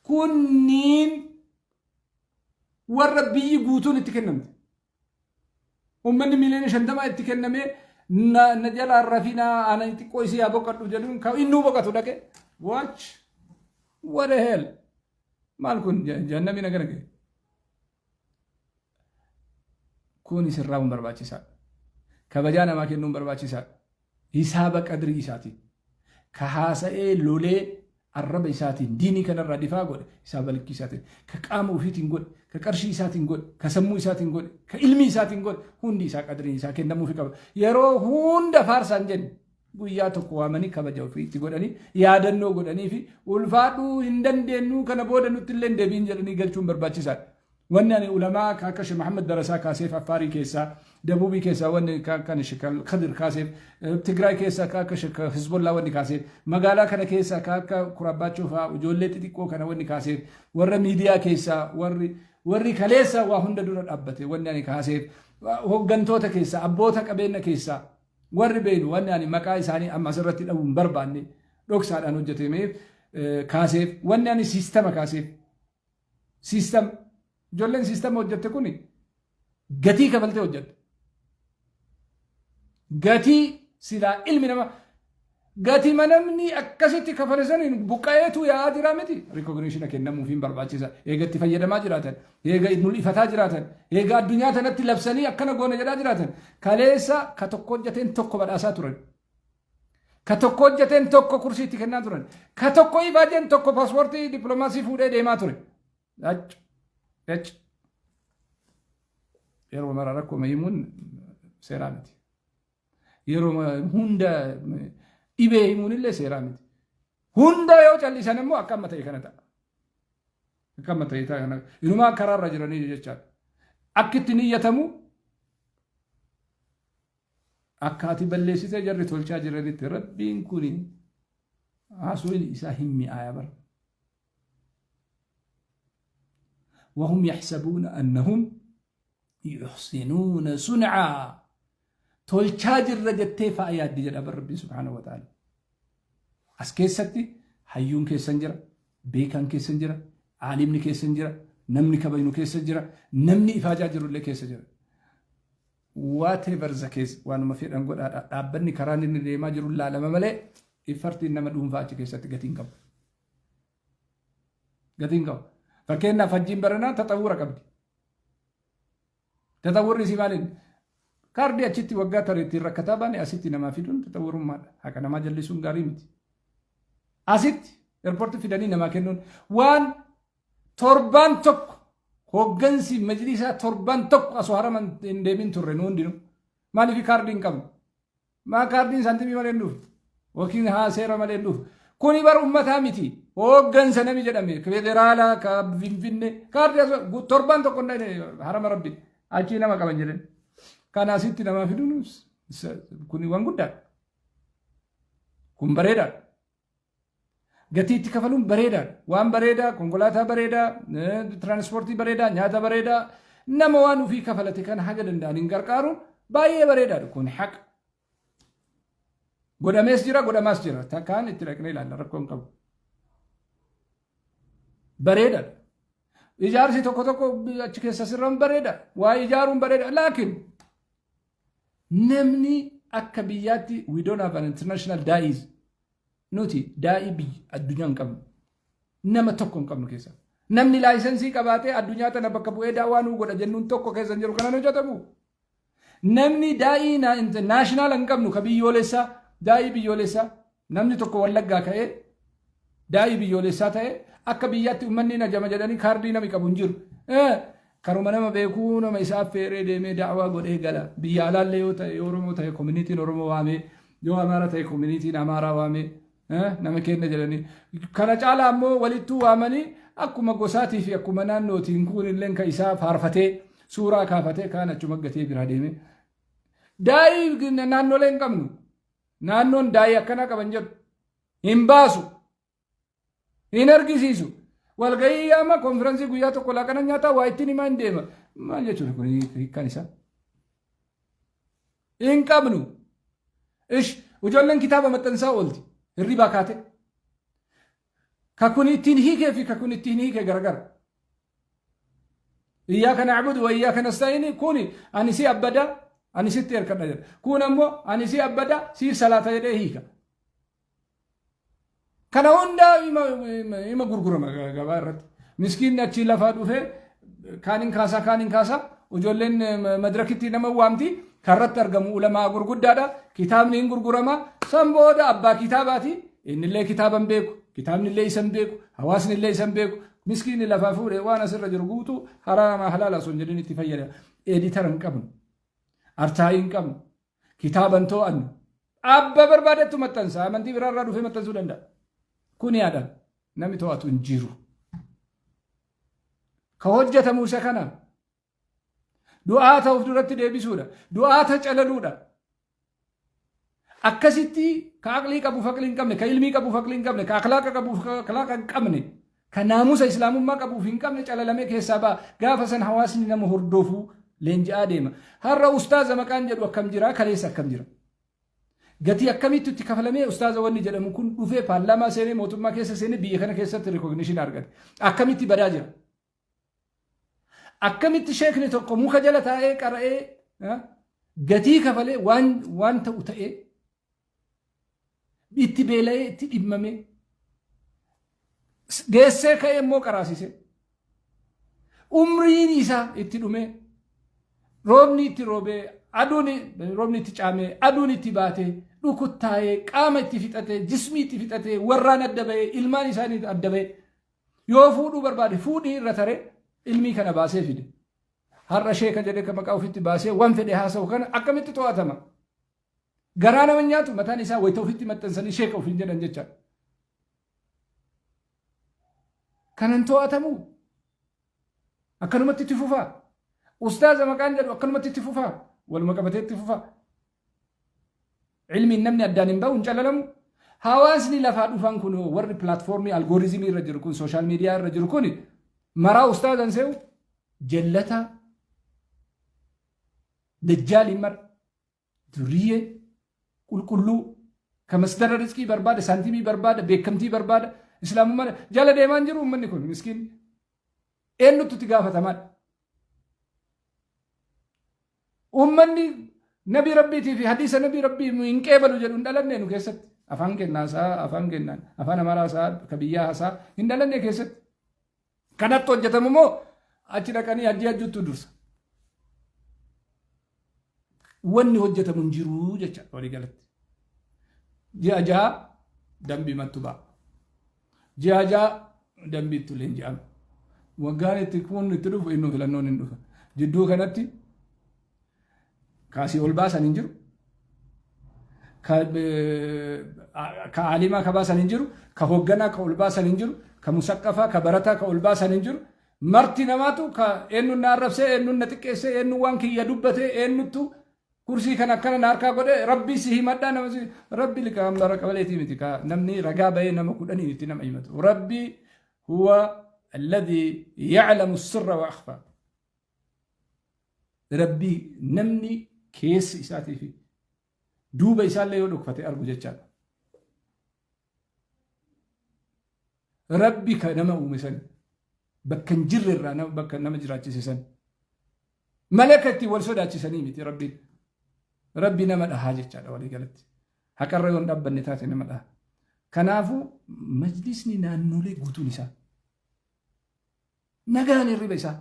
Kunniin warra biyyi guutuun itti kennamte. Uummanni miliyoona 50 itti kenname na jala rafinaa ana xiqqoo isii haa boqadhu jedhuun ka innuu boqatu dhaqe. Watch. What the hell? Maal kun jannami nagana ga'e. Kun isirraa barbaachisaadha. Kabajaa namaa kennuun barbaachisaadha. Hisaaba qadrii isaatiin. Ka haasa'ee lolee arraba isaatiin diinii kanarraa difaa godhe hisaaba likkii isaatiin. Ka qaama ofiitiin godhe, ka qarshii isaatiin godhe, ka sammuu isaatiin godhe, ka ilmi isaatiin godhe hundi isaa qadriin isaa kennamuufi qaba. Yeroo hunda faarsaan jenne guyyaa tokko waamanii kabaja ofiitti godhanii yaadannoo godhanii fi ulfaadhuu hin dandeenyu kana booda nutti illee deebiin jedhanii galchuun barbaachisaadha. Wanni ani ulamaa akka Sheikh Muhammad Darasaa kaaseef Affaarii keessaa Dabuubii keessaa wanni kan Sheikh Khadir kaaseef Tigraay keessaa akka Sheikh Hizbollah wanni kaaseef magaalaa kana keessaa akka Kuraabbaachoo fa'aa ijoollee xixiqqoo kana wanni kaaseef warra miidiyaa keessaa warri kaleessa waa hunda dura dhaabbate wanni ani kaaseef hoggantoota keessaa abboota qabeenya keessaa warri beenu wanni ani maqaa isaanii amma asirratti dhabuun barbaanne dhoksaadhaan hojjetameef kaaseef wanni ani siistama kaaseef siistama ijoolleen siistama hojjette kun gatii kafaltee hojjette. Gatii silaa ilmi nama gatii manamni akkasitti kafale saniin buqqa'eetu yaa'aa jira miti. Rikoogniishina kennamuufiin barbaachisa. Eega itti fayyadamaa jiraatan, eega mul'ifataa jiraatan, eega addunyaa tanatti labsanii akkana goona jedhaa jiraatan. Kaleessa ka tokko hojjeteen tokko badhaasaa turan. Ka tokko hojjeteen tokko kursii itti kennaa turan. Ka tokko ifaajeen tokko paaspoortii dippiloomaasii fuudhee deemaa ture. Yeroo mara rakkoo himuun seeraa miti. Yeroo hunda dhibee himuun illee seeraa miti. Hunda yoo callisan immoo akka amma ta'e kana ta'a. Akka amma ta'e kana inumaa karaarra jiranii jechaadha. Akka itti niyyatamu akka ati balleessitee jarri tolchaa jiranitti rabbiin kun haasuun isaa hin mi'aaya bara. وهم يحسبون أنهم يحسنون صنعا تولشاجر رجتي فأياد دي جدا ربي سبحانه وتعالى أسكيستي حيون كيسنجرة بيكان كيسنجرة عالمني كيسنجرة نمني كبينو كيسنجرة نمني إفاجاجر اللي كيسنجرة whatever the case waan ma fedhan godha dhaabbanni karaan inni deemaa jiru laalama malee iffartiin nama dhuunfaa achi keessatti gatiin qabu. Fakkeenyaaf hajjiin baranaa taxawura qabdi. Taxawurri si maaliin kaardii achitti waggaa tareettiin rakkataa baane asitti namaa fiduun taxawurummaadha. Haqa namaa jallisuun gaarii miti. Asitti eerpoorti fidanii namaa kennuun waan torbaan tokko hoggansi majlisaa torban tokko asoo haraman hin deemin turre nu hundinu maaliif kaardiin qabnu maa kaardiin santimii malee hin dhufu yookiin haa seera malee hin dhufu kuni bar ummataa miti hoggansa nami jedhame federaalaa ka finfinne kaardii torban tokko harama rabbi achii nama qaban jedhan kana asitti nama fiduun kuni waan guddaa kun bareedaa gatiitti kafaluun bareedaa waan bareedaa konkolaataa bareedaa transportii bareedaa nyaata bareedaa nama waan ofii kafalate kan haga danda'aniin gargaaruun baay'ee bareedaadha kun haqa godhamees jira godhamaas jira takkaan itti dhaqnee ilaalla rakkoon qabu bareedaadha ijaarsi tokko tokko achi keessa sirran bareeda waa ijaaruun bareeda laakiin namni akka biyyaatti we don't have an international dais nuti daa'ii biyya addunyaa hin qabnu nama tokko hin qabnu keessa namni laayisensii qabaatee addunyaa tana bakka bu'ee daawwaa nuu godha jennuun tokko keessa hin jiru kana hojjetamu namni daa'ii naashinaal hin qabnu ka biyyoolessaa daa'ii biyyoolessaa namni tokko wallaggaa ka'ee daa'ii biyyoolessaa ta'ee akka biyyaatti uummanni najama jedhanii kaardii nami qabu hin jiru karuma nama beekuu nama isaaf feeree deemee daawwaa godhee gala biyya alaallee yoo ta'e Oromoo ta'e koominiitiin Oromoo waamee yoo Amaara ta'e koominiitiin Amaaraa waamee nama kenna jedhanii kana caalaa ammoo walittuu waamanii akkuma gosaatii fi akkuma naannootiin kun illee ka isaa faarfatee suuraa kaafatee kaan achuma gatee biraa deeme daa'ii naannolee hin qabnu naannoon daa'ii akkana qaban jedhu hin baasu hin argisiisu walgahii amma konfiraansii guyyaa tokko laaqana nyaataa waa ittiin himaa hin deema maal jechuudha kun hiikkaan isaa hin qabnu ijoolleen kitaaba maxxansaa oolti الربا كاتي ككون التنهيك في ككون التنهيك غرغر إياك نعبد وإياك نستعين كوني أنسي أبدا أنسي تير كنجر كون أمو أنسي أبدا سير صلاة يديك كان هوندا إما غرغرما غبارت مسكين نتشي لفادو في كانين كاسا وجولين مدركتي نما وامتي كرت ترجموا علماء غرغدادا كتاب نين غرغرما سمبودا أبا كتاباتي إن الله كتابا بيكو كتاب الله يسم بيكو حواسن الله يسم بيكو مسكين لفافور وانا سر جرغوتو حرام حلال سنجدين تفير إديترن كم أرتاين كم كتابا تو أن أبا بربادة متنسا من تي برار رادو في متنسو دندا كوني آدم نمي تو أتنجيرو كوجة موسى كنا دعاء توفدرت ديبي سودا دعاء تجعللودا akkasitti ka aqlii qabu faqlii hin qabne ka ilmii qabu faqlii hin qabne ka akhlaaqa qabu akhlaaqa hin qabne ka naamusa islaamummaa qabu hin qabne calalamee keessaa baa gaafa san hawaasni nama hordofu leenji'aa deema har'a ustaaza maqaan jedhu akkam jira kaleessa akkam jira gatii akkamitti itti kafalamee ustaaza wanni jedhamu kun dhufee paarlaamaa seenee mootummaa keessa seenee biyya kana keessatti rikogniishin argate akkamitti badaa jira akkamitti sheekni tokko muka jala taa'ee qara'ee gatii kafalee waan ta'u ta'ee itti beela'ee itti dhimmame geessee ka'ee immoo qaraasise umriin isaa itti dhume roobni itti roobee roobni itti caamee aduun itti baatee dhukuttaa'ee qaama itti fixatee jismii itti fixatee warraan adda ba'ee ilmaan isaanii adda ba'ee yoo fuudhuu barbaade fuudhii irra taree ilmii kana baasee fide har'a sheeka jedhee kan maqaa ofitti baasee waan fedhe haasa'u kana akkamitti to'atama garaa nama nyaatu mataan isaa wayita ofitti maxxansanii sheeka ofiin jedhan jecha kanan to'atamu akkanumatti itti fufaa ustaaza maqaan jedhu akkanumatti itti fufaa waluma qabatee itti fufaa ilmiin namni addaan hin bahu hin calalamu hawaasni lafaa dhufan kun warri pilaatfoormii algooriizimii irra jiru kun sooshaal miidiyaa irra jiru kun maraa ustaazan se'u جلتا دجال مر ذرية كلو كمصدر رزقي برباد سانتيمي برباد بيكمتي برباد إسلام مر جل ديمان جرو من يكون مسكين إنه تتجافة تمام أمني نبي ربي في حديث نبي ربي من كيبل وجلون دلنا إنه كيست أفهم كنا أفهم كنا أفهم مرا كبيا إن دلنا كيست كانت توجه تمامو أشياء كاني أجيء جت تدرس واني وجه منجرو جت ولي قالت جاء دم بمتبع جاء دم بتولين جام وقال تكون نتروف إنه فلانون إنه جدو كانتي كاسي والباس ننجرو كعالمة كباس ننجرو كهوجنا كولباس ننجرو كمسقفة كبرتا كولباس ننجرو مرتي نماتو كأنو نعرفسه إنو نتكسه إنو وانكي يدوبته إنو تو كرسي كنا ناركا قده ربي سيه مدة نمسي ربي لك أمر قبلتي متكا نمني رجابه نم كودني نتنم أيمت ربي هو الذي يعلم السر وأخفى ربي نمني كيس إساتي في دوب إسال ليه ولك فتى أرجو جتشان ربي كنما ومسن بكن جر الرانا بكن نما جراتي سن ملكتي والسوداتي سنيمتي ربي نما الحاجة جالا ولي قالت هكذا يون دب النتات نما الها كنافو مجلسني نانولي قوتو نسا نغاني الربيسا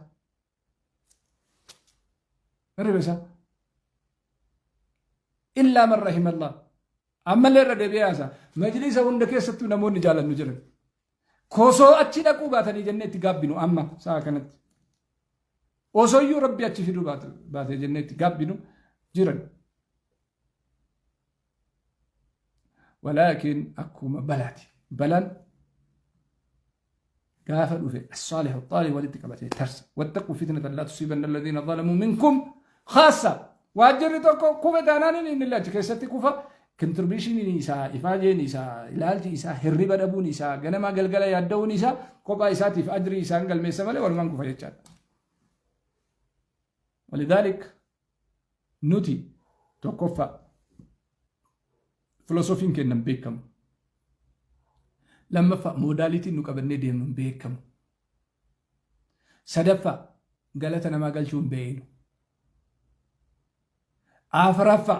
إلا من رحم الله أما اللي رد بياسا مجلسه عندك ستو نمون جالا نجرب كوسو أتشي دكو باتني جنة تقابنو أما ساكنت وصيو ربي أتشي فيدو بات جنة تقابنو جرن ولكن أكوم بلاتي بلن كافر في الصالح الطالب والاتقابات ترس واتقوا فتنة لا تصيبن الذين ظلموا منكم خاصة واجرتكم كوفة أنانين إن الله تكسرت كوفة كنتربيشين نساء إفاجة نساء إلالج نساء هربا دبو نساء جنما قلقلا يدو نساء كوبا إساتي في أجري نساء قل ميسمالي والمان كوفة يتشاد ولذلك نوتي توقفا فلسفين كنن بيكم لما فا موداليتي نقبلني ديم بيكم سدفا قالتنا ما قالشون بينو عفرفا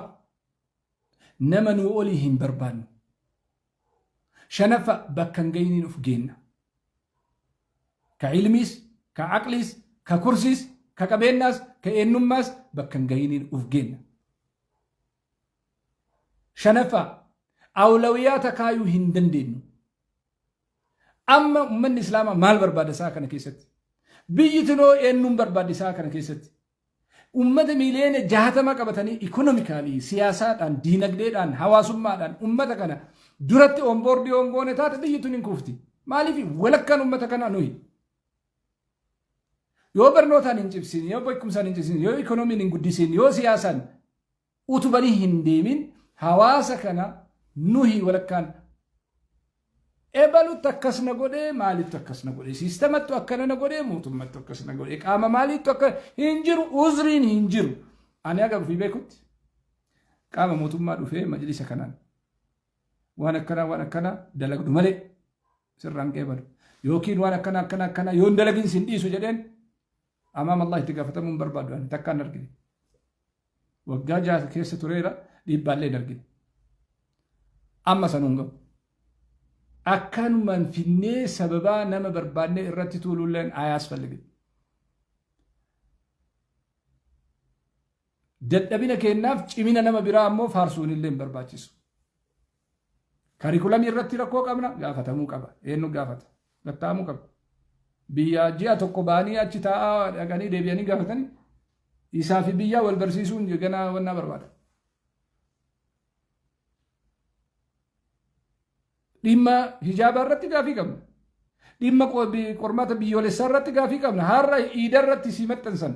نمن ووليهم بربان شنفا بكنجينين أفجينا كعلميس كعقليس ككرسيس ككبيناس كإنماس بكنجينين أفجينا شنفا أولوياتك هايو هندندين أما من الإسلام مال برباد ساكن كيست بيجتنو إنم برباد ساكن كيست أمة ميلين جهتما كبتني إيكونوميكالي سياسات أن دينقديد أن حواسما أن أمة كنا درت أمبوردي أمبونة تات بيجتنين كوفتي مالي في ولكن أمة كنا نوي يو برنوتا ننجبسين يو بيكم سننجبسين يو إيكونومي ننقدسين يو سياسان أتبني هنديمين حواسا كنا نوي ولكن إبلو تكسنا قولي مالي تكسنا قولي سيستمت توكنا قولي موتمت تكسنا قولي إقامة مالي توكنا هنجرو أزرين هنجرو أنا أقول في بيكوت قام موتمت في مجلس كنان وانا كنا دلق دمالي سران كيبر يوكين وانا كنا يون دلقين سندي سجدين أمام الله تقافة من بربادو أنا تكا نرقين وقاجا كيسة تريرا ديبالي نرقين أما سنونغو أكان من فيني سببا نما برباني إرتي تولولين آياس فلقين دادبين كيناف چمينا نما برا أمو فارسون اللين برباچيسو كاريكولام إرتي ركو قبنا غافتا مو قبا إنو غافتا لتا مو قبا بيا جيا توقو باني أچي تاا أغاني ديبياني غافتاني إسا في بيا والبرسيسون جغنا ونا بربادا dhimma hijaaba irratti gaafii qabna dhimma qormaata biyyoolessaa irratti gaafii qabna har'a iida irratti si maxxansan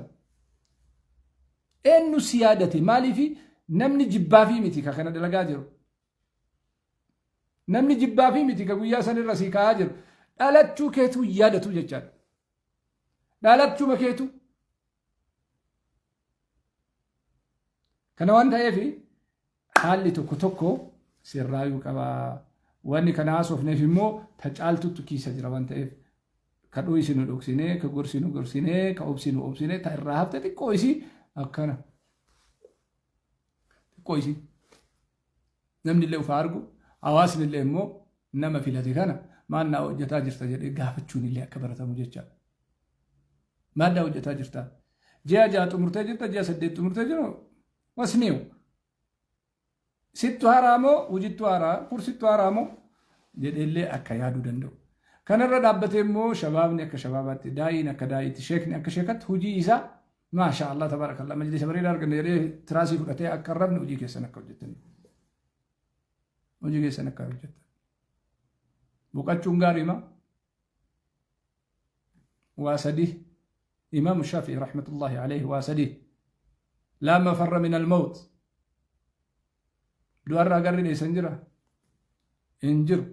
eenyu si yaadate maaliifi namni jibbaafii miti ka kana dalagaa jiru namni jibbaafii miti ka guyyaa san irra si kaa'aa jiru dhalachuu keetu yaadatu jechaadha dhalachuma keetu Kana waan ta'eef haalli tokko tokko sirraayuu qaba. Wanni kana haasofneef immoo tacaaltutu kiisa jira waan ta'eef ka dho'isinu dhoksinee ka gorsinu gorsinee ka obsinu obsinee ta irraa hafte xiqqoo isii akkana xiqqoo isii namni illee ufa argu hawaasni illee immoo nama filate kana maannaa hojjetaa jirta jedhee gaafachuun illee akka baratamu jecha maannaa hojjetaa jirta ji'a 6 xumurtee jirta ji'a 8 xumurtee jiru wasniiw sittu haraamoo hujittu haraa kursittu haraamoo jedheellee akka yaaduu danda'u. Kanarra dhaabbatee immoo shabaabni akka shabaabaatti daa'iin akka daa'iitti sheekni akka sheekatti hujii isaa maasha Allah tabarakallah majlisa bareedaa arganne jedhee tiraasii fudhatee akka arrabne hojii keessan akka hojjetan. Hojii keessan akka hojjetan. Boqachuun gaariima waa sadii Imaam Shaafi'i rahmatullahi alayhi waa sadii laa mafarra min al-mawt du'arraa garri dheessan jira hin jiru.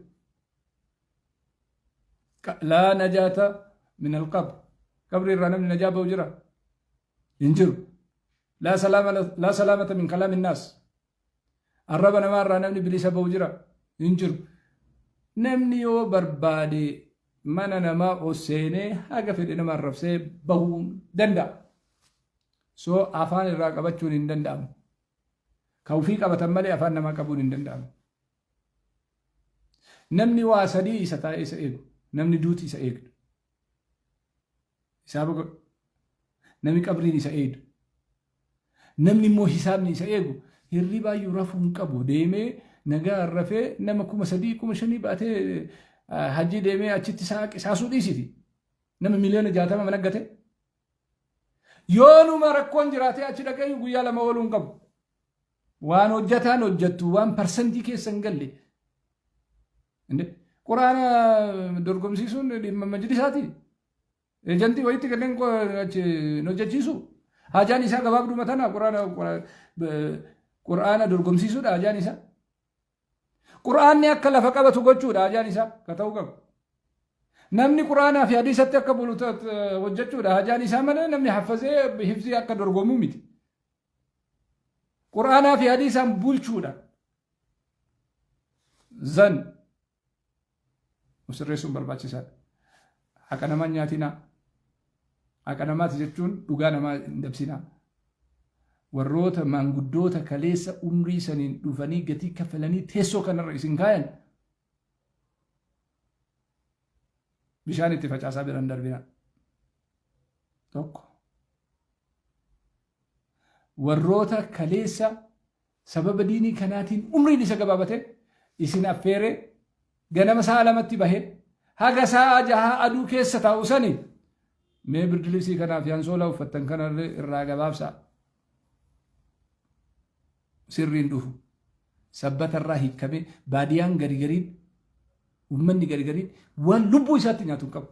لا نجاة من القبر قبر الرنم نجابة وجرة ينجر لا سلامة من كلام الناس الرب نما الرنم بليس بوجرة ينجر نمني يو بربادي من نما أسيني هاقا في نما الرفسي بهون دندا سو أفان الراقبتشون دندام كوفيك أبتمالي أفان نما كبون دندام نمني واسدي ستائي سئيدو namni duuti isa eegdu hisaaba godhu namni qabriin isa eegdu namni immoo hisaabni isa eegu hirribaayyuu rafuu hin qabu deemee nagaa rafee nama 3,000 5,000 baatee hajji deemee achitti saasuu dhiisiti nama miliyoona 60 managgate yoonuma rakkoon jiraatee achi dhaqee guyyaa 2 ooluu hin qabu waan hojjataan hojjattu waan parsantii keessa hin galle Quraana dorgomsiisuun dhimma majlisaati. Ejantii wayitti kanneen hojjechiisu. Hajaan isaa gabaabduma tana Quraana dorgomsiisuudha hajaan isaa. Quraanni akka lafa qabatu gochuudha hajaan isaa ka ta'uu qabu. Namni Quraanaa fi hadiisatti akka bulu hojjechuudha hajaan isaa malee namni haffazee hifzii akka dorgomuu miti. Quraanaa fi hadiisaan bulchuudha. Zan Musirreessuun barbaachisaadha. Haqa namaa nyaatinaa. Haqa namaati jechuun dhugaa namaa hin dabsinaa. Warroota maanguddoota kaleessa umrii saniin dhufanii gatii kaffalanii teessoo kanarra isin kaayan bishaan itti facaasaa biran darbina. Tokko. Warroota kaleessa sababa diinii kanaatiin umriin isa gabaabate isin affeeree ganama sa'a 2tti bahee haga sa'a 6 aduu keessa taa'u sani mee birdilibsii kanaaf yaansoolaa uffattan kanarra irraa gabaabsaa sirriin dhufu sabbatarraa hiikamee baadiyaan garigariin ummanni garigariin waan lubbuu isaatti nyaatu hin qabu.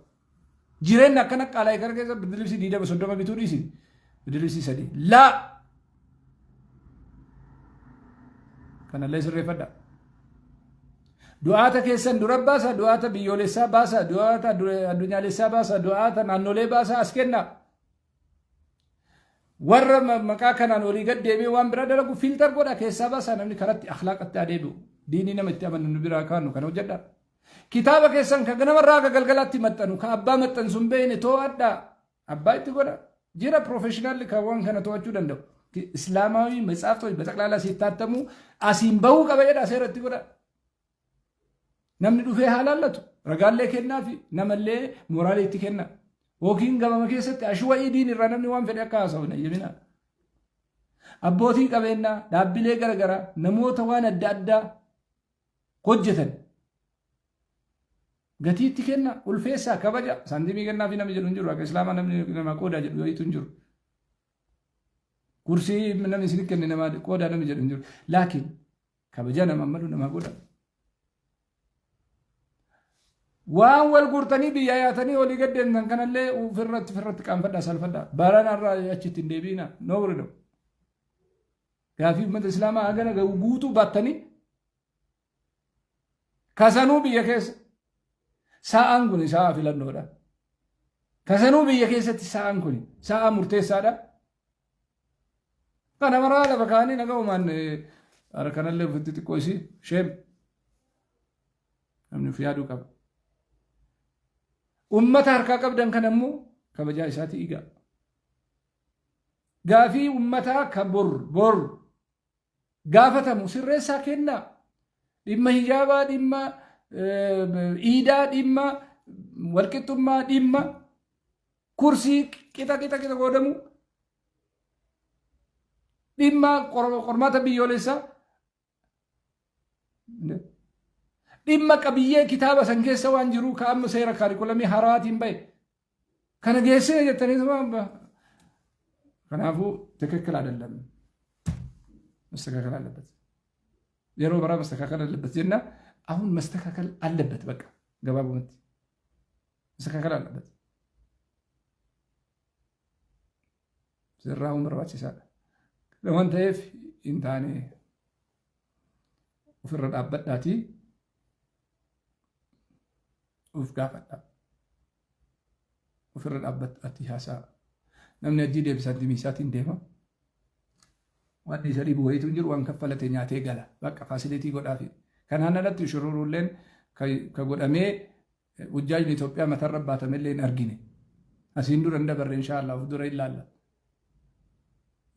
Jireenya akkana qaala'ee kana keessa birdilibsii 20-30 bituu dhiisi birdilibsii 3 laa kanallee sirreeffadha. Du'aata keessan dura baasa, du'aata biyyoolessaa baasa, du'aata addunyaalessaa baasa, du'aata naannolee baasa as kenna. Warra maqaa kanaan olii gad deemee waan biraa dalagu filtar godha keessaa baasa namni karatti akhlaaqatti adeemu. Diinii nama itti amanu biraa kaanu kana hojjedha. Kitaaba keessan kan namarraa akka galgalaatti maxxanu kan abbaa maxxansu hin beekne to'adha. Abbaa itti godha. Jira profeshinaalli kan waan kana to'achuu danda'u. Islaamaawii matsaaftoonni baxaqlaalaa sittaatamu asiin bahuu qaba jedha seeratti godha. Namni dhufee haalallatu ragaallee kennaa fi namallee moraalee itti kenna. Yookiin gabama keessatti ashwa'ii diin irraa namni waan fedhe akka haasa'u hin yemina. Abbootiin qabeenyaa dhaabbilee garaagaraa namoota waan adda addaa hojjetan gatii itti kenna ulfeessaa kabaja saantimii kennaa fi namni jedhu hin jiru akka islaamaa namni nama qoodaa jedhu wayiitu hin jiru. Kursii namni isin kenne nama qoodaa namni jedhu hin jiru. Laakiin kabaja nama malu nama qoodaa. Waan wal gurtanii biyya yaatanii olii gaddeemtan kanallee firratti qaanfadhaa salfadhaa baranarraa achitti hin deebiina noo bira dhabu. Gaafii uummata islaamaa hagana guutuu baattanii kasanuu biyya keessa sa'aan kun sa'a filannoodha. Kasanuu biyya keessatti sa'aan kun sa'a murteessaadha. kana maraa lafa kaanii nagaumaan kanallee ofitti xiqqoo isii sheem namni of yaaduu qaba. Ummata harkaa qabdan kan ammoo kabajaa isaatii igaa. Gaafii ummataa ka bor gaafatamu sirreessaa kennaa. Dhimma hijaabaa, dhimma iidaa, dhimma walqixxummaa, dhimma kursii qixa godhamu, dhimma qormaata biyyoolessaa, dhimma qabiyyee kitaaba san keessa waan jiru ka amma seera kaarikulamii haaraatiin bahe kana geessee jettanii kanaafuu ትክክል አይደለም። መስተካከል አለበት። የሮ በራ መስተካከል አለበት ጀና አሁን መስተካከል አለበት። በቃ ገባቡት መስተካከል አለበት። ዘራው ምርባች ይሳለ ለወንተ ይፍ እንታኔ ወፍረድ አበዳቲ ወፍጋፈዳ ወፍረድ አበዳቲ ሐሳ namni ajii deebisanti miisaatiin deema. Waan isa dhibu wayitu jiru waan kaffalate nyaatee gala. Bakka faasilitii godhaafi. Kanaan alatti shururuulleen ka godhamee hujjaajni Itoophiyaa matarra baatamellee hin argine. Asiin dura hin dabarre inshaallah of dura ilaalla.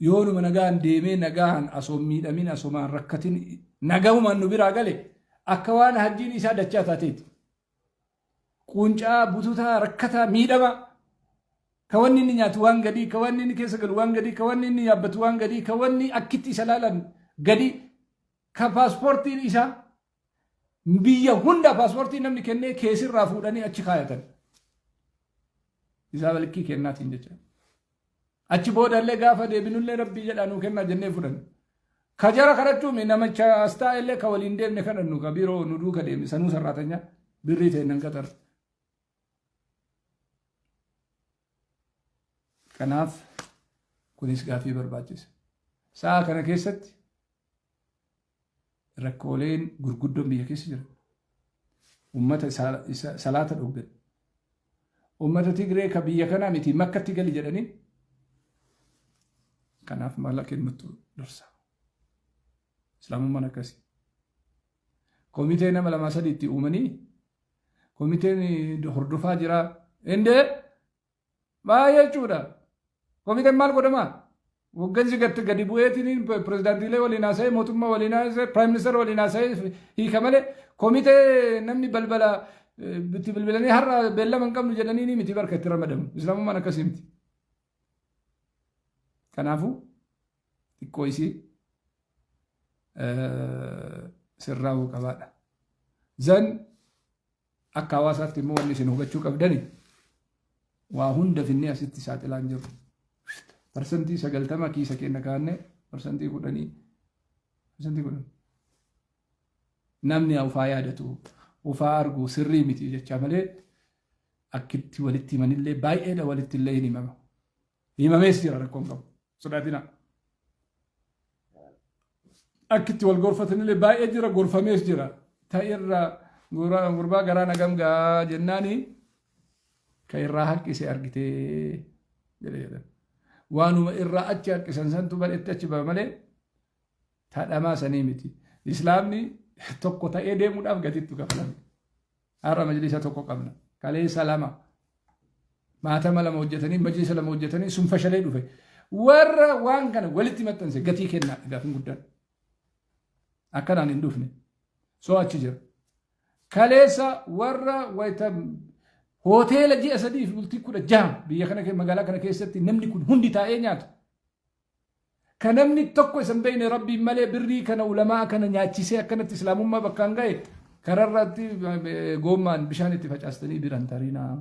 Yoonuma nagaan deemee nagaan asoom miidhamin asoomaan rakkatin nagahumaan nu biraa gale akka waan hajjiin isaa dachaa taateeti. Quuncaa bututaa rakkataa miidhama. Kawanni ni nyaatu waan gadii, kawanni ni keessa galu waan gadii, kawanni ni yaabbatu waan gadii, kawanni akkitti isa laalan gadii, ka paaspoortiin isaa biyya hunda paaspoortii namni kennee keessirraa fuudhanii achi kaayatan. Isaa balkii kennaatiin jecha. Achi boodallee gaafa deebinullee rabbii jedhaa nuu kennaa jennee fudhan. Ka jara kadhachuumi namicha astaa illee ka waliin deemne kadhannu ka biroo nu duuka deemne sanuu sarraatanya birrii ta'e nan qaxar. Kanaaf kunis gaafii barbaachisa. Sa'a kana keessatti rakkooleen gurguddoon biyya keessa jira. Uummata salaata dhugdan. Uummata Tigree ka biyya kanaa miti makkatti gali jedhanii kanaaf maala kennutu dursa. Islaamummaan akkasii. Komitee nama 2-3 uumanii komiteen hordofaa jira. Indee baay'ee jechuudha. Komiteen maal godhamaa? Waggansi gadi bu'eetiin pirezidaantiilee waliin haasa'e, mootummaa waliin haasa'e, piraayim ministeera waliin haasa'e hiika malee komitee namni balbala itti bilbilanii har'a beellama hin qabnu jedhanii miti barka itti ramadamu. Islaamummaan akkasii miti. Kanaafuu xiqqoo isii sirraa'uu qabaadha. Zan akka hawaasaatti immoo wanni isin hubachuu qabdani waa hunda finnee asitti saaxilaan jiru. Parsantii 90 kiisa keenya kaanne parsantii 10 namni ufaa yaadatu ufaa argu sirrii miti jecha malee akkitti walitti himanillee baay'eedha walitti illee hin himama. Himamees jira rakkoon qabu sodaatina. Akkitti wal gorfatanillee baay'ee jira gorfamees jira. Ta'irra gurbaa garaa nagamgaa jennaani ka irraa haqqise argitee jedhee waanuma irraa achi harkisan santu bal'etti achi ba'a malee taadhamaa sanii miti. Islaamni tokko ta'ee deemuudhaaf gatiitu kafalame. Har'a majlisa tokko qabna. Kaleessa 2 maatama 2 hojjetanii majlisa 2 hojjetanii sun fashalee dhufe. Warra waan kana walitti maxxanse gatii kennaa gaafin guddaan. Akkanaan hin dhufne. Soo achi jira. Kaleessa warra wayita hoteela ji'a 3 fi bultii 16 biyya kana magaalaa kana keessatti namni kun hundi taa'ee nyaatu. Kan namni tokko isan beekne rabbiin malee birrii kana ulamaa kana nyaachisee akkanatti islaamummaa bakkaan ga'e kararratti goommaan bishaan itti facaastanii biran tarinaa.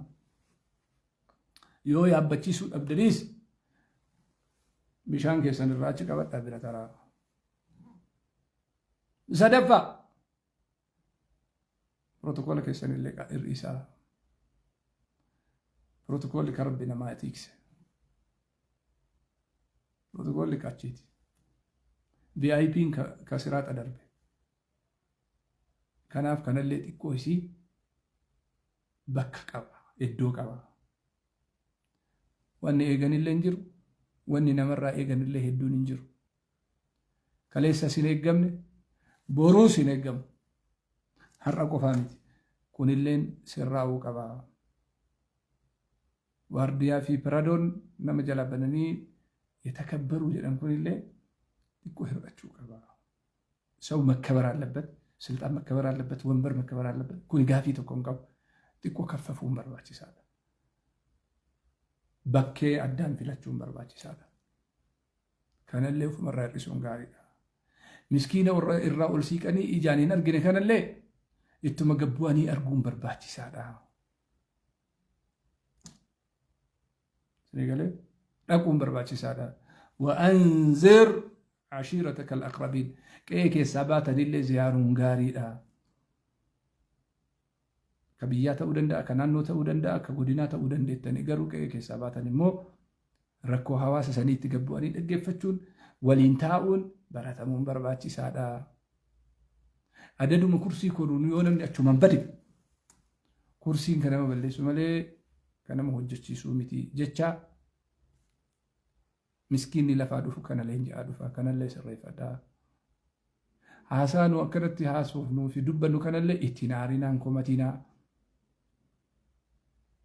Yoo yaabbachiisuu dhabdaniis bishaan keessan irraa achi qabadhaa bira taraa. Sadaffaa protokoola keessan illee hir'isaa. Protokolli kan rabbi namaa tikse. Protokolli kachiiti. VIP'n ka siraata darbe. Kanaaf kanallee xiqqoo isii bakka qaba, iddoo qaba. Wanni eeganillee hin jiru, wanni namarraa eeganillee hedduun hin jiru. kaleessa sin eeggamne boruu sin eeggamu har'a qofaa miti kunilleen sirraa'uu qaba. Waardiyaa fi piradoon nama jala bananii የተከበሩ jedhan kunillee xiqqoo hir'achuu qaba. ሰው መከበር አለበት፣ ስልጣን መከበር አለበት፣ ወንበር መከበር አለበት። kun gaafii tokko hin qabu xiqqoo kaffafuun barbaachisaadha. bakkee addaan filachuun barbaachisaadha. kanallee ofumarraa hir'isuun gaariidha. miskiina irraa ol siiqanii ijaan hin argine kanallee ittuma gabbu'anii arguun barbaachisaadha. سنقول أقوم برباطي سادا وأنذر عشيرتك الأقربين كيك سبات للي زيارون غاريدا كبيات أودندا كنانو تأودندا كغودينا تأودندا تنقروا كيك سبات نمو ركو حواس سني تقبواني تقفتشون ولينتاؤون براتمون برباطي سادا أددو مكرسي كورونو يونم نأتشو من بدب كرسي كنما بلسو ملي كنما هجتشي سومتي جتشا مسكيني لفادوفو كان لينجي أدوفا كان ليس الريفادا حسانو أكرتي حاسوفنو في دبنو كان لي اتنارينا نكومتينا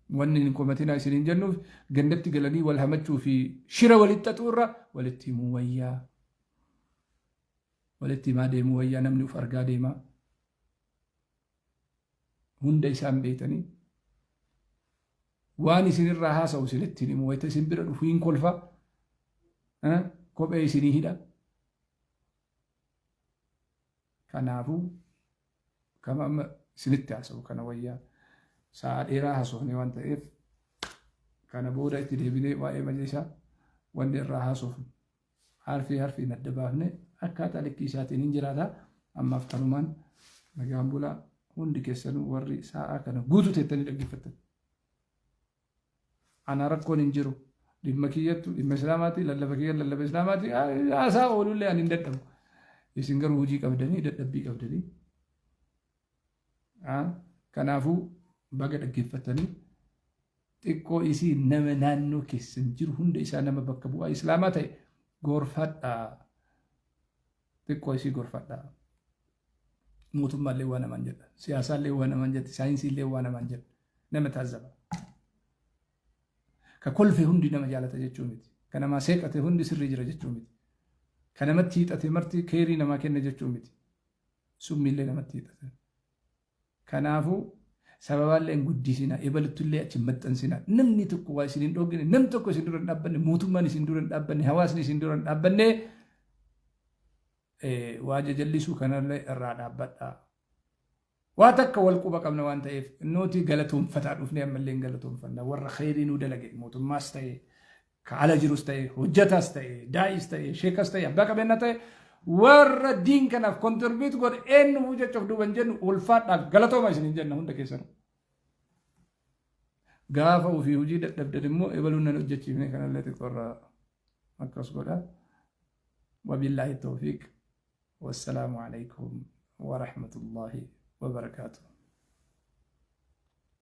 واني نكومتينا سنين جنو جندتي قلني والهمتشو في شرا وللتطورة ولتي مويا ولتي ما دي مويا نمني فرقا ديما هندي سام بيتني واني سنين راحاسا وسلتني مويتا سنبرا وفين كلفا kophee isinii hidha. Kanaafuu kama amma isinitti haasa'u kana wayyaa sa'a dheeraa haasofne waan ta'eef kana booda itti deebinee waa'ee majlisaa wanni irraa haasofnu harfiin adda baafne akkaataa likkii isaatiin hin jiraata. Ammaaf kanumaan nagaan bulaa hundi keessanuu warri sa'a kana guutuu teettanii dhaggeeffattan. Ana rakkoon hin jiru. dhimma kiyyattu dhimma islaamaati lallaba kiyya lallaba islaamaati haasaa oolullee ani hin dadhabu. Isin garuu hojii qabdanii dadhabbii qabdanii. Kanaafuu baga dhaggeeffatanii xiqqoo isii nama naannoo keessan jiru hunda isaa nama bakka bu'aa islaamaa ta'e gorfadhaa. xiqqoo isii gorfadhaa. Mootummaallee waa namaan jedha, siyaasaallee waa namaan jedha, saayinsiillee waa namaan jedha. Nama taazzaba. ككل في هندي نما جالته جتشومتي كنا ما سيقته هندي سري جرا جتشومتي كنا ما تيتته مرتي كيري نما كنا جتشومتي سمي اللي نما تيتته كنافو سبب اللي نقدسنا يبلت اللي أتمت أنسنا نمني تقوى سنين دوغني نم تقوى سندورن أبني موتوماني سندورن أبني هواسني سندورن أبني واجه جلسو كنا اللي الرعد أبدا واتك والقوبة قبل وان تايف نوتي قالتهم فتح رفني أمالين قالتهم فنا ورا خيرين ودلقي موتو ما استاي كعلى جرو استاي حجتا استاي داي استاي شيك استاي أبقى بينا تاي ورا دين كنا في كونتربيت قد إن وجه تقدو بنجن والفات قالتهم ما يسنين جنة هندا كيسر قافة وفي وجود دبدل مو يبلون نوجه تيمني كنا اللي تقرأ مكاس قولا وبالله التوفيق والسلام عليكم ورحمة الله وبركاته.